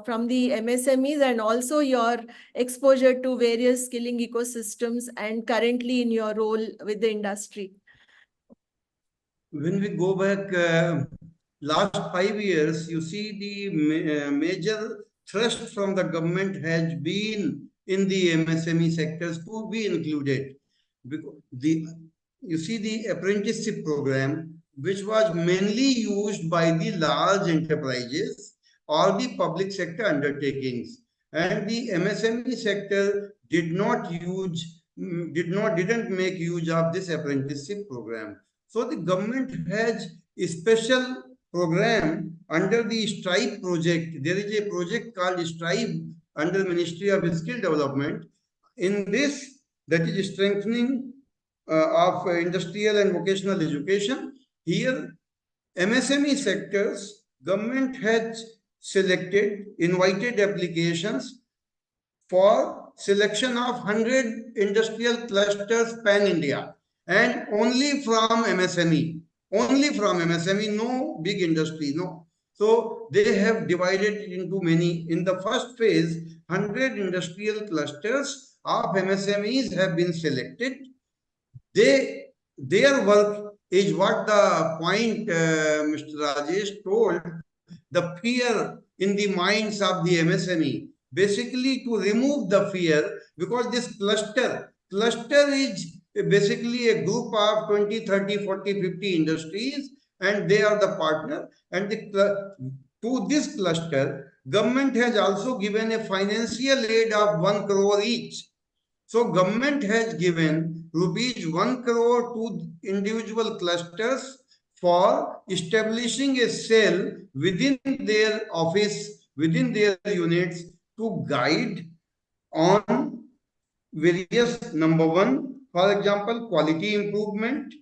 from the MSMEs and also your exposure to various skilling ecosystems and currently in your role with the industry? When we go back last 5 years, you see the major thrust from the government has been in the MSME sectors to be included. Because you see the apprenticeship program, which was mainly used by the large enterprises or the public sector undertakings, and the MSME sector didn't make use of this apprenticeship program. So the government has a special program under the Strive project. There is a project called Strive under Ministry of Skill Development. In this, that is strengthening of industrial and vocational education. Here, MSME sectors, government has invited applications for selection of 100 industrial clusters pan-India, and only from MSME. Only from MSME, no big industry, no. So they have divided it into many. In the first phase, 100 industrial clusters of MSMEs have been selected. Their work is what the point Mr. Rajesh told, the fear in the minds of the MSME. Basically to remove the fear, because this cluster is basically a group of 20, 30, 40, 50 industries, and they are the partner. And to this cluster, government has also given a financial aid of 1 crore each. So government has given rupees 1 crore to individual clusters for establishing a cell within their office, within their units, to guide on various, number one, for example, quality improvement,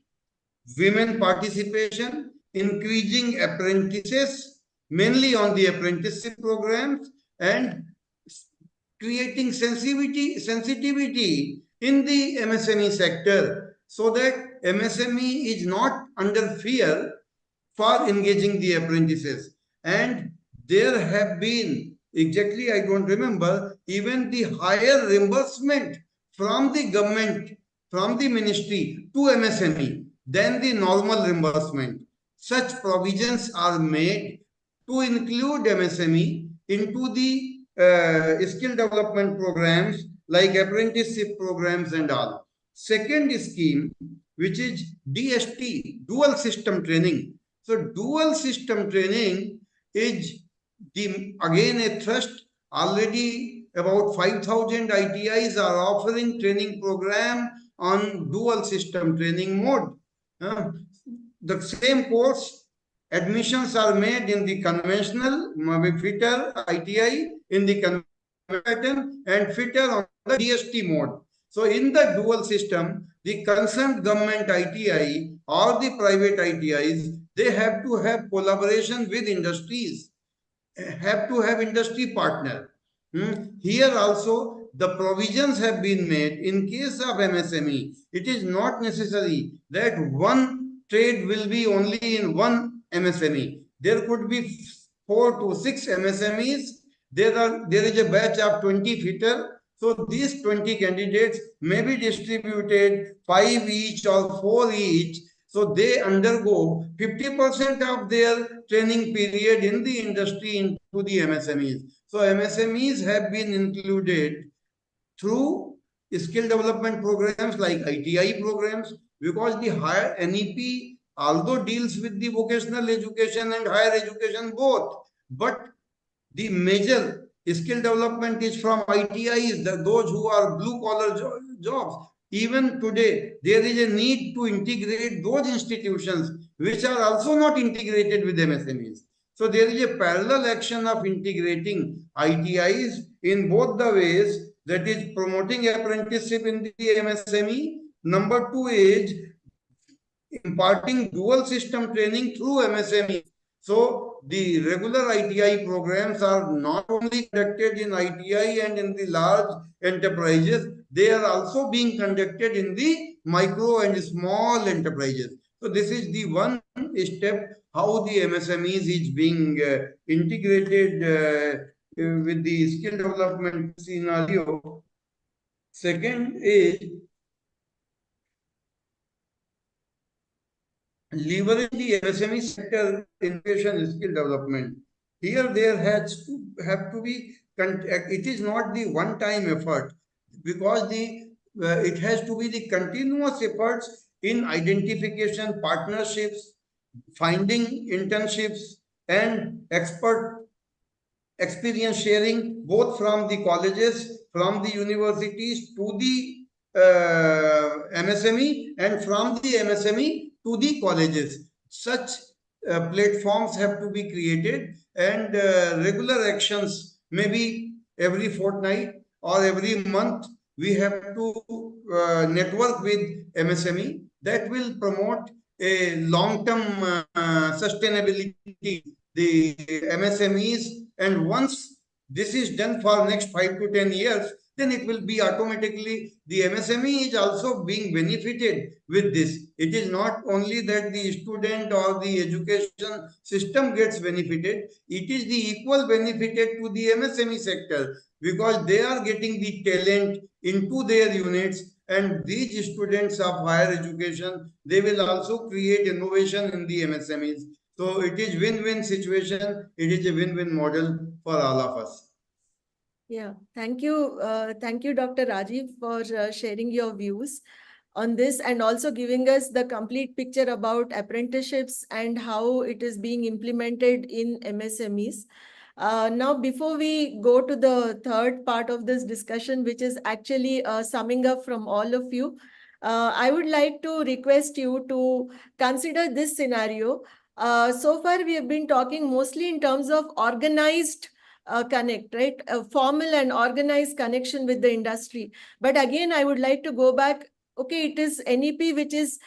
women participation, increasing apprentices, mainly on the apprenticeship programs, and creating sensitivity in the MSME sector, so that MSME is not under fear for engaging the apprentices. And there have been, exactly I don't remember, even the higher reimbursement from the government, from the ministry to MSME than the normal reimbursement. Such provisions are made to include MSME into the skill development programs like apprenticeship programs and all. Second scheme, which is DST, dual system training. So dual system training is again a thrust. Already about 5,000 ITIs are offering training program on dual system training mode. The same course, admissions are made in the conventional fitter ITI, in the conventional pattern, and fitter on the DST mode. So in the dual system, the concerned government ITI or the private ITIs, they have to have collaboration with industries, have to have industry partner. Here also the provisions have been made in case of MSME. It is not necessary that one trade will be only in one MSME. There could be 4 to 6 MSMEs. There is a batch of 20 fitter. So these 20 candidates may be distributed 5 each or 4 each. So they undergo 50% of their training period in the industry into the MSMEs. So MSMEs have been included through skill development programs like ITI programs, because the higher NEP although deals with the vocational education and higher education both, but the major skill development is from ITIs, those who are blue collar jobs. Even today, there is a need to integrate those institutions which are also not integrated with MSMEs. So there is a parallel action of integrating ITIs in both the ways, that is promoting apprenticeship in the MSME. Number 2 is imparting dual system training through MSME. So the regular ITI programs are not only conducted in ITI and in the large enterprises, they are also being conducted in the micro and small enterprises. So this is the one step how the MSMEs is being integrated with the skill development scenario. Second is leverage the MSME sector innovation skill development. Here there has to have to be, it is not the one-time effort, because it has to be the continuous efforts in identification, partnerships, finding internships, and expert experience sharing, both from the colleges, from the universities to the MSME, and from the MSME to the colleges. Such platforms have to be created, and regular actions, maybe every fortnight or every month, we have to network with MSME that will promote a long-term sustainability, the MSMEs. And once this is done for next 5 to 10 years, then it will be automatically, the MSME is also being benefited with this. It is not only that the student or the education system gets benefited, it is the equal benefited to the MSME sector, because they are getting the talent into their units, and these students of higher education, they will also create innovation in the MSMEs. So it is win-win situation. It is a win-win model for all of us. Yeah, thank you, Dr. Rajiv, for sharing your views on this, and also giving us the complete picture about apprenticeships and how it is being implemented in MSMEs. Now, before we go to the third part of this discussion, which is actually summing up from all of you, I would like to request you to consider this scenario. So far, we have been talking mostly in terms of organized connect, right? A formal and organized connection with the industry. But again, I would like to go back okay, it is NEP which is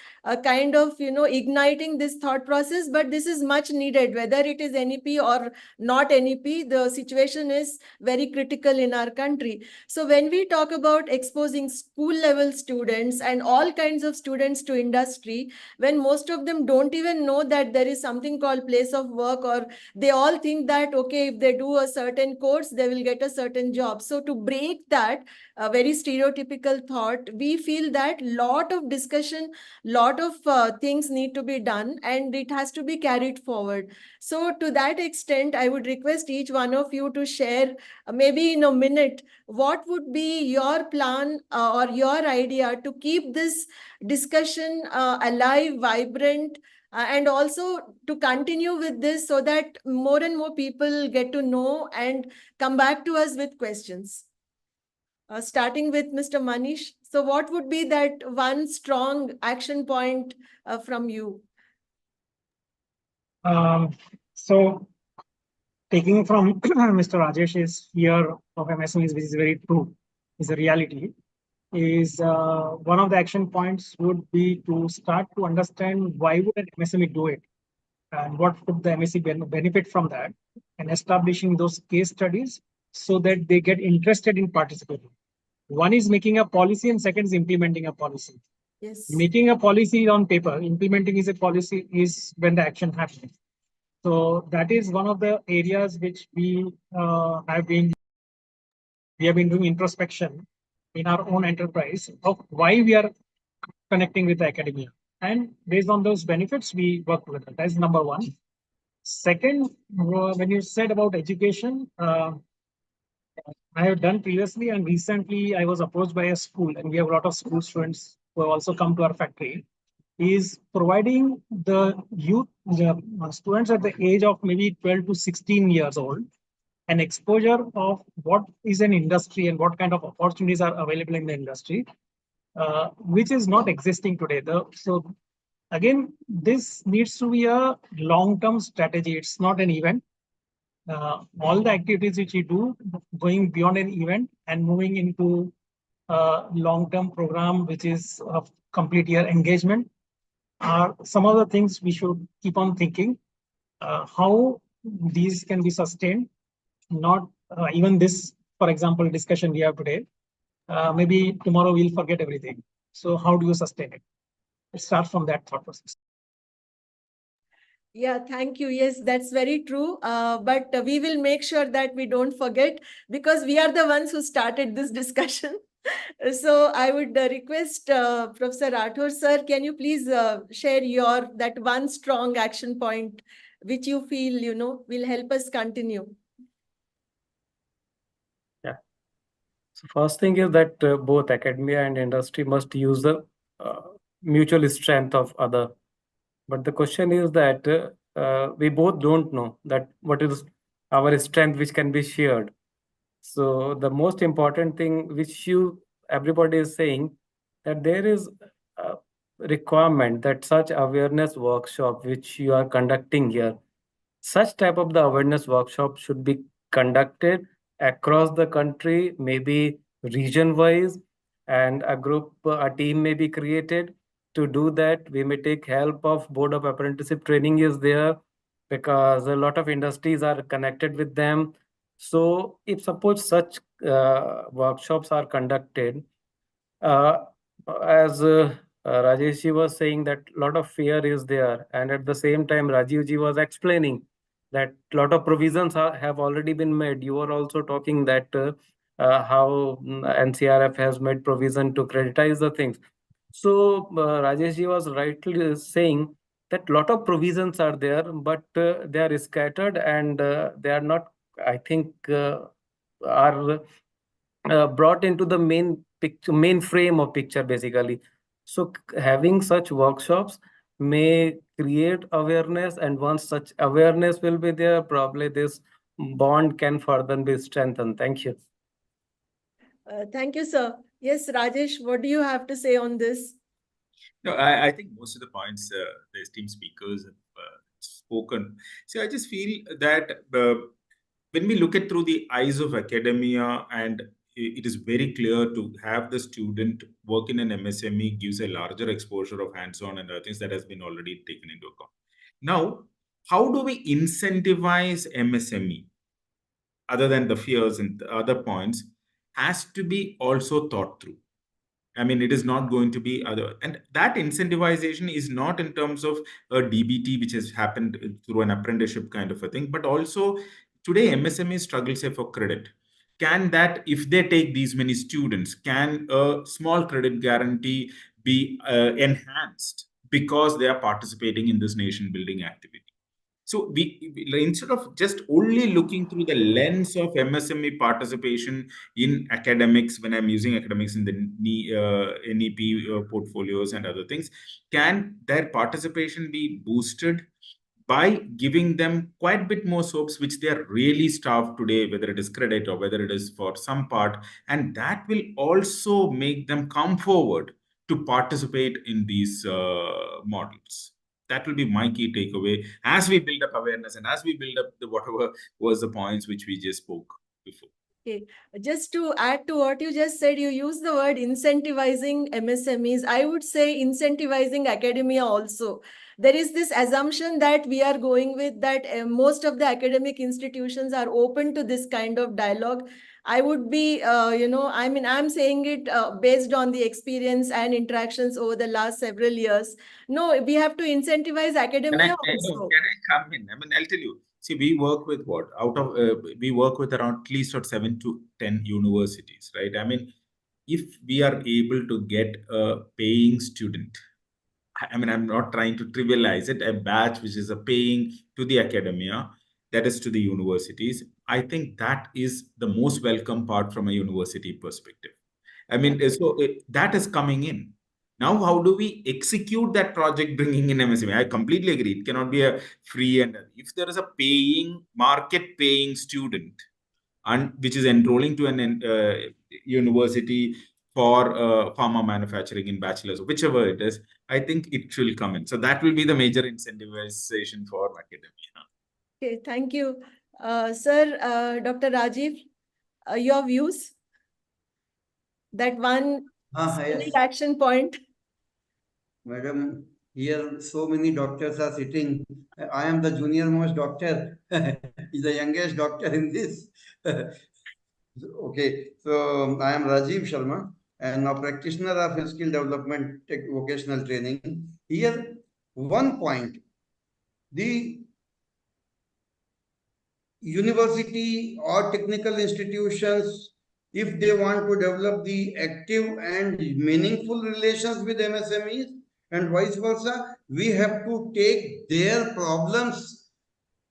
kind of, igniting this thought process, but this is much needed. Whether it is NEP or not NEP, the situation is very critical in our country. So when we talk about exposing school level students and all kinds of students to industry, when most of them don't even know that there is something called place of work, or they all think that, okay, if they do a certain course, they will get a certain job. So to break that, a very stereotypical thought, we feel that lot of discussion, lot of things need to be done, and it has to be carried forward. So to that extent, I would request each one of you to share, maybe in a minute, what would be your plan or your idea to keep this discussion alive, vibrant, and also to continue with this so that more and more people get to know and come back to us with questions. Starting with Mr. Manish. So what would be that one strong action point from you? So taking from Mr. Rajesh's fear of MSMEs, which is very true, is a reality, is one of the action points would be to start to understand why would an MSME do it and what would the MSME benefit from that, and establishing those case studies so that they get interested in participating. One is making a policy and second is implementing a policy. Yes. Making a policy on paper, implementing is a policy is when the action happens. So that is one of the areas which we have been doing introspection in our own enterprise of why we are connecting with the academia. And based on those benefits, we work with it. That's number one. Second, when you said about education, I have done previously and recently I was approached by a school, and we have a lot of school students who have also come to our factory, is providing the youth, the students at the age of maybe 12 to 16 years old, an exposure of what is an industry and what kind of opportunities are available in the industry, which is not existing today. So again, this needs to be a long-term strategy. It's not an event. All the activities which we do, going beyond an event and moving into a long-term program, which is a complete year engagement, are some of the things we should keep on thinking. How these can be sustained, not even this, for example, discussion we have today. Maybe tomorrow we'll forget everything. So how do you sustain it? It starts from that thought process. Yeah, thank you. Yes, that's very true. But we will make sure that we don't forget, because we are the ones who started this discussion. So I would request Professor Rathore, sir, can you please share that one strong action point which you feel, will help us continue? Yeah. So first thing is that both academia and industry must use the mutual strength of other. But the question is that we both don't know that what is our strength which can be shared. So the most important thing which everybody is saying, that there is a requirement that such awareness workshop which you are conducting here, such type of the awareness workshop should be conducted across the country, maybe region wise, and a team may be created. To do that, we may take help of Board of Apprenticeship Training is there, because a lot of industries are connected with them. So if suppose such workshops are conducted, uh, as Rajesh ji was saying, that a lot of fear is there, and at the same time Rajiv ji was explaining that a lot of provisions have already been made. You were also talking that how NCRF has made provision to creditize the things. So Rajesh ji was rightly saying that lot of provisions are there, but they are scattered, and they are not, I think, are brought into the main picture, main frame of picture basically. So having such workshops may create awareness, and once such awareness will be there, probably this bond can further be strengthened. Thank you. Thank you, sir. Yes, Rajesh, what do you have to say on this? No, I think most of the points the esteemed speakers have spoken. So I just feel that when we look at through the eyes of academia and it is very clear to have the student work in an MSME gives a larger exposure of hands-on and other things that has been already taken into account. Now, how do we incentivize MSME? Other than the fears and the other points, has to be also thought through. I mean, it is not going to be other, and that incentivization is not in terms of a DBT, which has happened through an apprenticeship kind of a thing, but also today MSME struggle, say, for credit. Can that, if they take these many students, can a small credit guarantee be enhanced because they are participating in this nation building activity? So instead of just only looking through the lens of MSME participation in academics, when I'm using academics in the NEP portfolios and other things, can their participation be boosted by giving them quite a bit more soaps, which they are really starved today, whether it is credit or whether it is for some part, and that will also make them come forward to participate in these models. That will be my key takeaway as we build up awareness and as we build up the whatever was the points which we just spoke before. Okay, just to add to what you just said, you use the word incentivizing MSMEs. I would say incentivizing academia also. There is this assumption that we are going with that most of the academic institutions are open to this kind of dialogue. I would be, I'm saying it based on the experience and interactions over the last several years. No, we have to incentivize academia also. Can I come in? I mean, I'll tell you. See, we work with what? We work with around at least 7 to 10 universities, right? I mean, if we are able to get a paying student, I mean, I'm not trying to trivialize it, a batch which is a paying to the academia, that is to the universities, I think that is the most welcome part from a university perspective. I mean, so that is coming in. Now, how do we execute that project bringing in MSME? I completely agree. It cannot be a free, and if there is a paying, market paying student, and which is enrolling to an university for pharma manufacturing in bachelor's, whichever it is, I think it will come in. So that will be the major incentivization for academia. Okay, thank you. Sir, Dr. Rajiv, your views? That one Yes. action point. Madam, here so many doctors are sitting. I am the junior most doctor. He's the youngest doctor in this. Okay, so I am Rajiv Sharma and a practitioner of skill development vocational training. Here, one point, the university or technical institutions, if they want to develop the active and meaningful relations with MSMEs and vice versa, we have to take their problems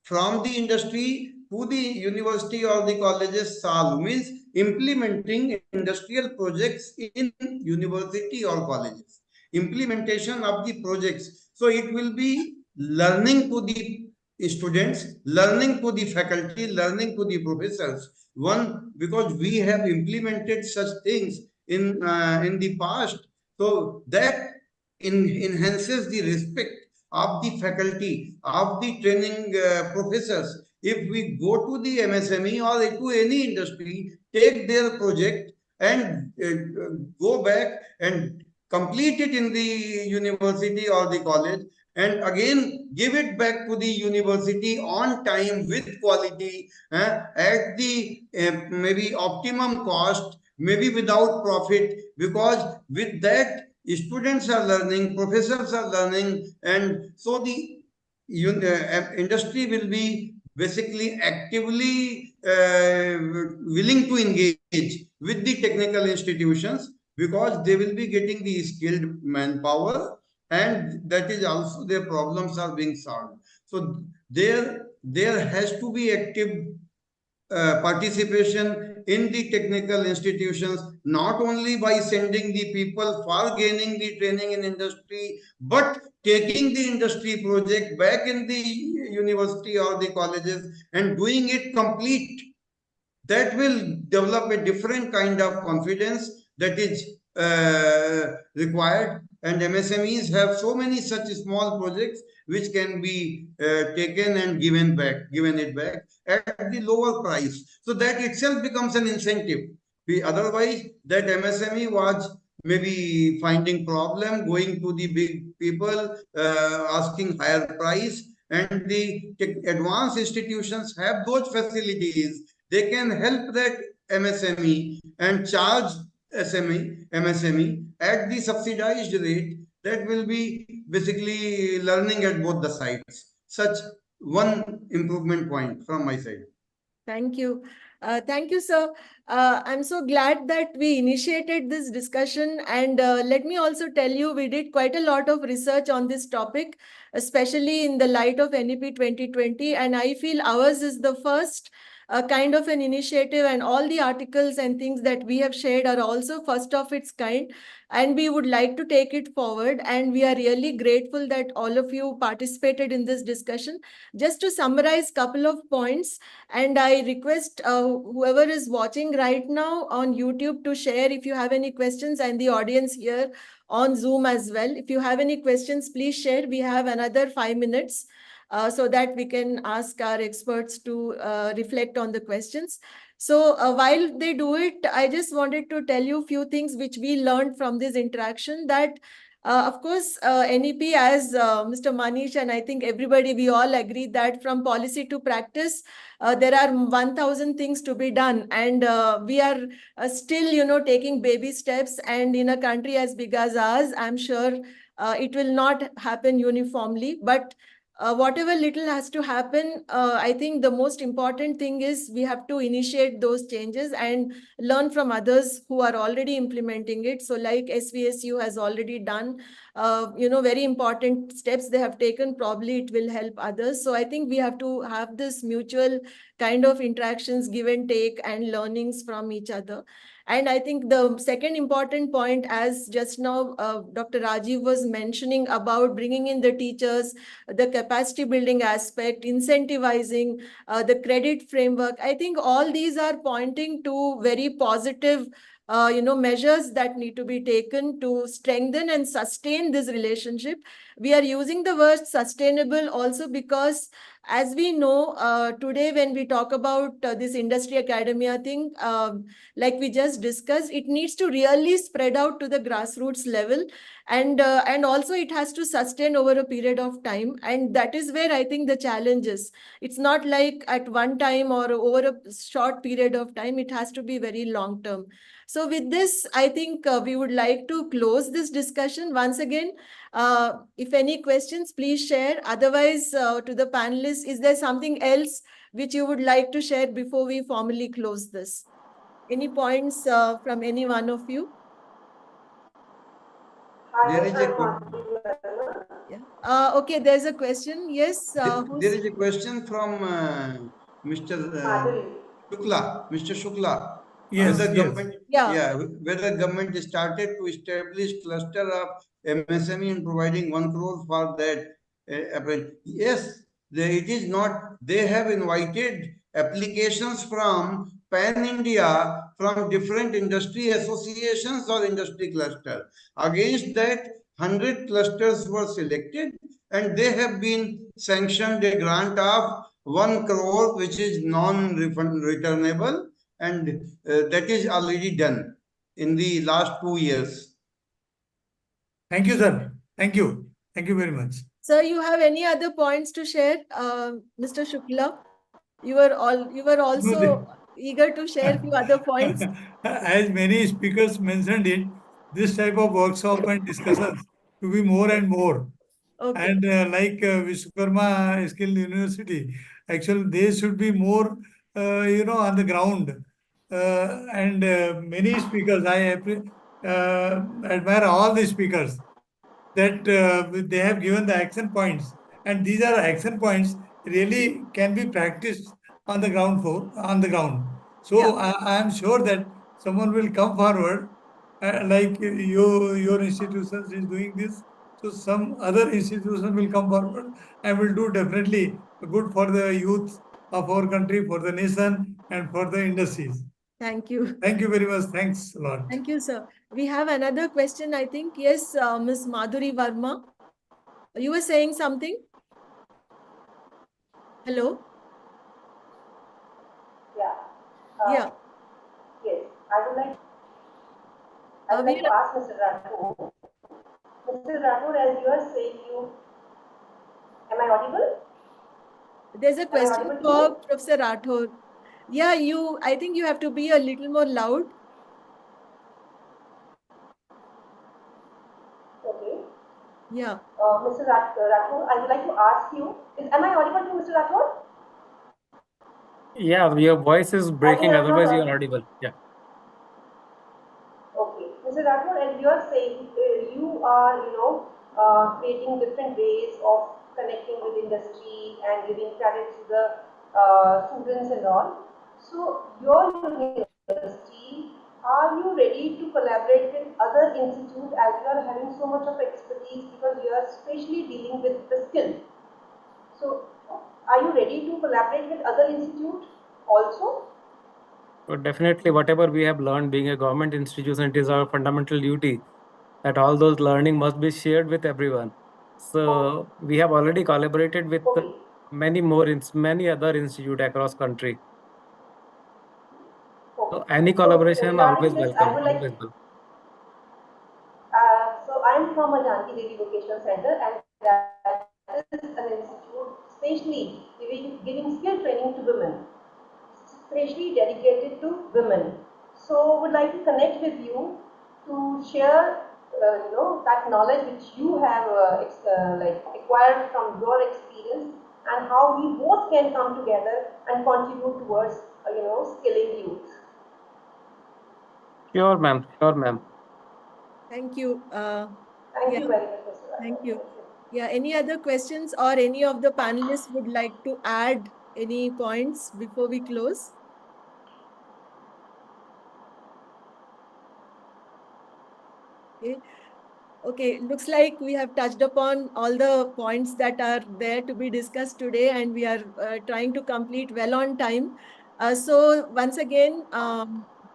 from the industry to the university or the colleges solve, means implementing industrial projects in university or colleges, implementation of the projects. So it will be learning to the students, learning to the faculty, learning to the professors. One, because we have implemented such things in the past, so that enhances the respect of the faculty, of the training professors. If we go to the MSME or to any industry, take their project and go back and complete it in the university or the college, and again give it back to the university on time with quality, at the maybe optimum cost, maybe without profit, because with that students are learning, professors are learning, and so the industry will be basically actively willing to engage with the technical institutions, because they will be getting the skilled manpower, and that is also their problems are being solved. So there has to be active participation in the technical institutions, not only by sending the people for gaining the training in industry, but taking the industry project back in the university or the colleges and doing it complete. That will develop a different kind of confidence that is required. And MSMEs have so many such small projects which can be taken and given it back at the lower price. So that itself becomes an incentive Otherwise, that MSME was maybe finding problem, going to the big people, asking higher price, and the advanced institutions have those facilities. They can help that MSME and charge MSME at the subsidized rate. That will be basically learning at both the sides. Such one improvement point from my side. Thank you. Thank you, sir. I'm so glad that we initiated this discussion. And let me also tell you, we did quite a lot of research on this topic, especially in the light of NEP 2020. And I feel ours is the first kind of an initiative, and all the articles and things that we have shared are also first of its kind. And we would like to take it forward. And we are really grateful that all of you participated in this discussion. Just to summarize a couple of points, and I request whoever is watching right now on YouTube to share if you have any questions, and the audience here on Zoom as well. If you have any questions, please share. We have another 5 minutes so that we can ask our experts to reflect on the questions. So while they do it, I just wanted to tell you a few things which we learned from this interaction, that of course, NEP, as Mr. Manish and I think everybody, we all agree that from policy to practice, there are 1,000 things to be done. And we are still, taking baby steps. And in a country as big as ours, I'm sure it will not happen uniformly. But whatever little has to happen, I think the most important thing is we have to initiate those changes and learn from others who are already implementing it. So like SVSU has already done, very important steps they have taken, probably it will help others. So I think we have to have this mutual kind of interactions, give and take, and learnings from each other. And I think the second important point, as just now Dr. Rajiv was mentioning about bringing in the teachers, the capacity building aspect, incentivizing, the credit framework, I think all these are pointing to very positive measures that need to be taken to strengthen and sustain this relationship. We are using the word sustainable also because, as we know, today when we talk about this industry academia thing, like we just discussed, it needs to really spread out to the grassroots level, and also it has to sustain over a period of time. And that is where I think the challenge is. It's not like at one time or over a short period of time. It has to be very long term. So with this, I think we would like to close this discussion. Once again, if any questions, please share. Otherwise, to the panelists, is there something else which you would like to share before we formally close this? Any points from any one of you? There is a Yeah. Okay, there's a question. Yes. there is a question from Mr. Shukla. Mr. Shukla. Yes, Whether yes. government, Yeah. whether government started to establish cluster of MSME and providing 1 crore for that. Yes, it is not. They have invited applications from Pan India, from different industry associations or industry cluster. Against that, 100 clusters were selected, and they have been sanctioned a grant of 1 crore, which is non-returnable, and that is already done in the last 2 years. Thank you, sir. Thank you. Thank you very much. Sir, you have any other points to share, Mr. Shukla? You were also eager to share a few other points. As many speakers mentioned it, this type of workshop and discussions to be more and more. Okay. And like Vishwakarma Skill University, actually they should be more, on the ground. And many speakers, I admire all the speakers that they have given the action points, and these are action points really can be practiced on the ground floor, on the ground. So I am sure that someone will come forward, like your institutions is doing this. So some other institution will come forward and will do definitely good for the youth of our country, for the nation, and for the industries. Thank you. Thank you very much. Thanks a lot. Thank you, sir. We have another question, I think. Yes, Ms. Madhuri Verma. You were saying something? Hello? Yeah. Yeah. Yes, I would like to ask Mr. Rathore. Mr. Rathore, as you are saying, am I audible? There's a Am I question audible to for you? Professor Rathore. Yeah, I think you have to be a little more loud. Okay. Yeah. Mr. Rathore, I would like to ask you, am I audible to Mr. Rathore? Yeah, your voice is breaking, I'm otherwise from you are audible. Yeah. Okay, Mr. Rathore, as you are saying, you are, creating different ways of connecting with industry and giving credit to the students and all. So, your university, are you ready to collaborate with other institutes as you are having so much of expertise because you are especially dealing with the skill? So, are you ready to collaborate with other institutes also? So definitely, whatever we have learned being a government institution, it is our fundamental duty that all those learning must be shared with everyone. So we have already collaborated with Okay. many other institute across country. Okay. So any So collaboration always regarding this, I welcome. would like Always welcome. So I'm from a Janki Devi Vocational Center, and that is an institute especially giving skill training to women, especially dedicated to women. So would like to connect with you to share, that knowledge which you have acquired from your experience, and how we both can come together and contribute towards, skilling youth. Sure, ma'am. Sure, ma'am. Thank you. Thank Yeah, you very much, Mr. Rathore. thank you. Yeah, any other questions or any of the panelists would like to add any points before we close? Okay. Okay, looks like we have touched upon all the points that are there to be discussed today, and we are trying to complete well on time. So once again,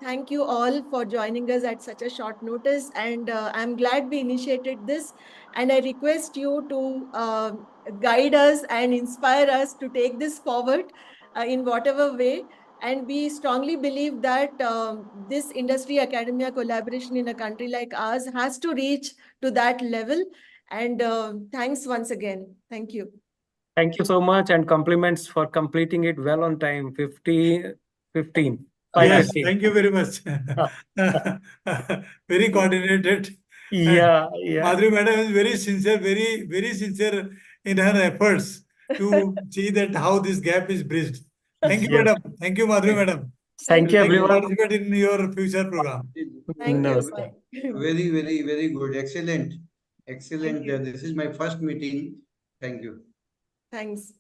thank you all for joining us at such a short notice, and I'm glad we initiated this, and I request you to guide us and inspire us to take this forward in whatever way. And we strongly believe that this industry academia collaboration in a country like ours has to reach to that level. And thanks once again. Thank you. Thank you so much, and compliments for completing it well on time. 15. Yes, 5:15. thank you very much. Very coordinated. Yeah, And yeah. Madhuri madam is very sincere, very, very sincere in her efforts to see that how this gap is bridged. Thank you, Yes. madam. Thank you, Madhuri madam. Thank you, We'll like to everyone. participate in your future program. Thank you. Namaste. Very, very, very good. Excellent. Thank Excellent. you. This is my first meeting. Thank you. Thanks.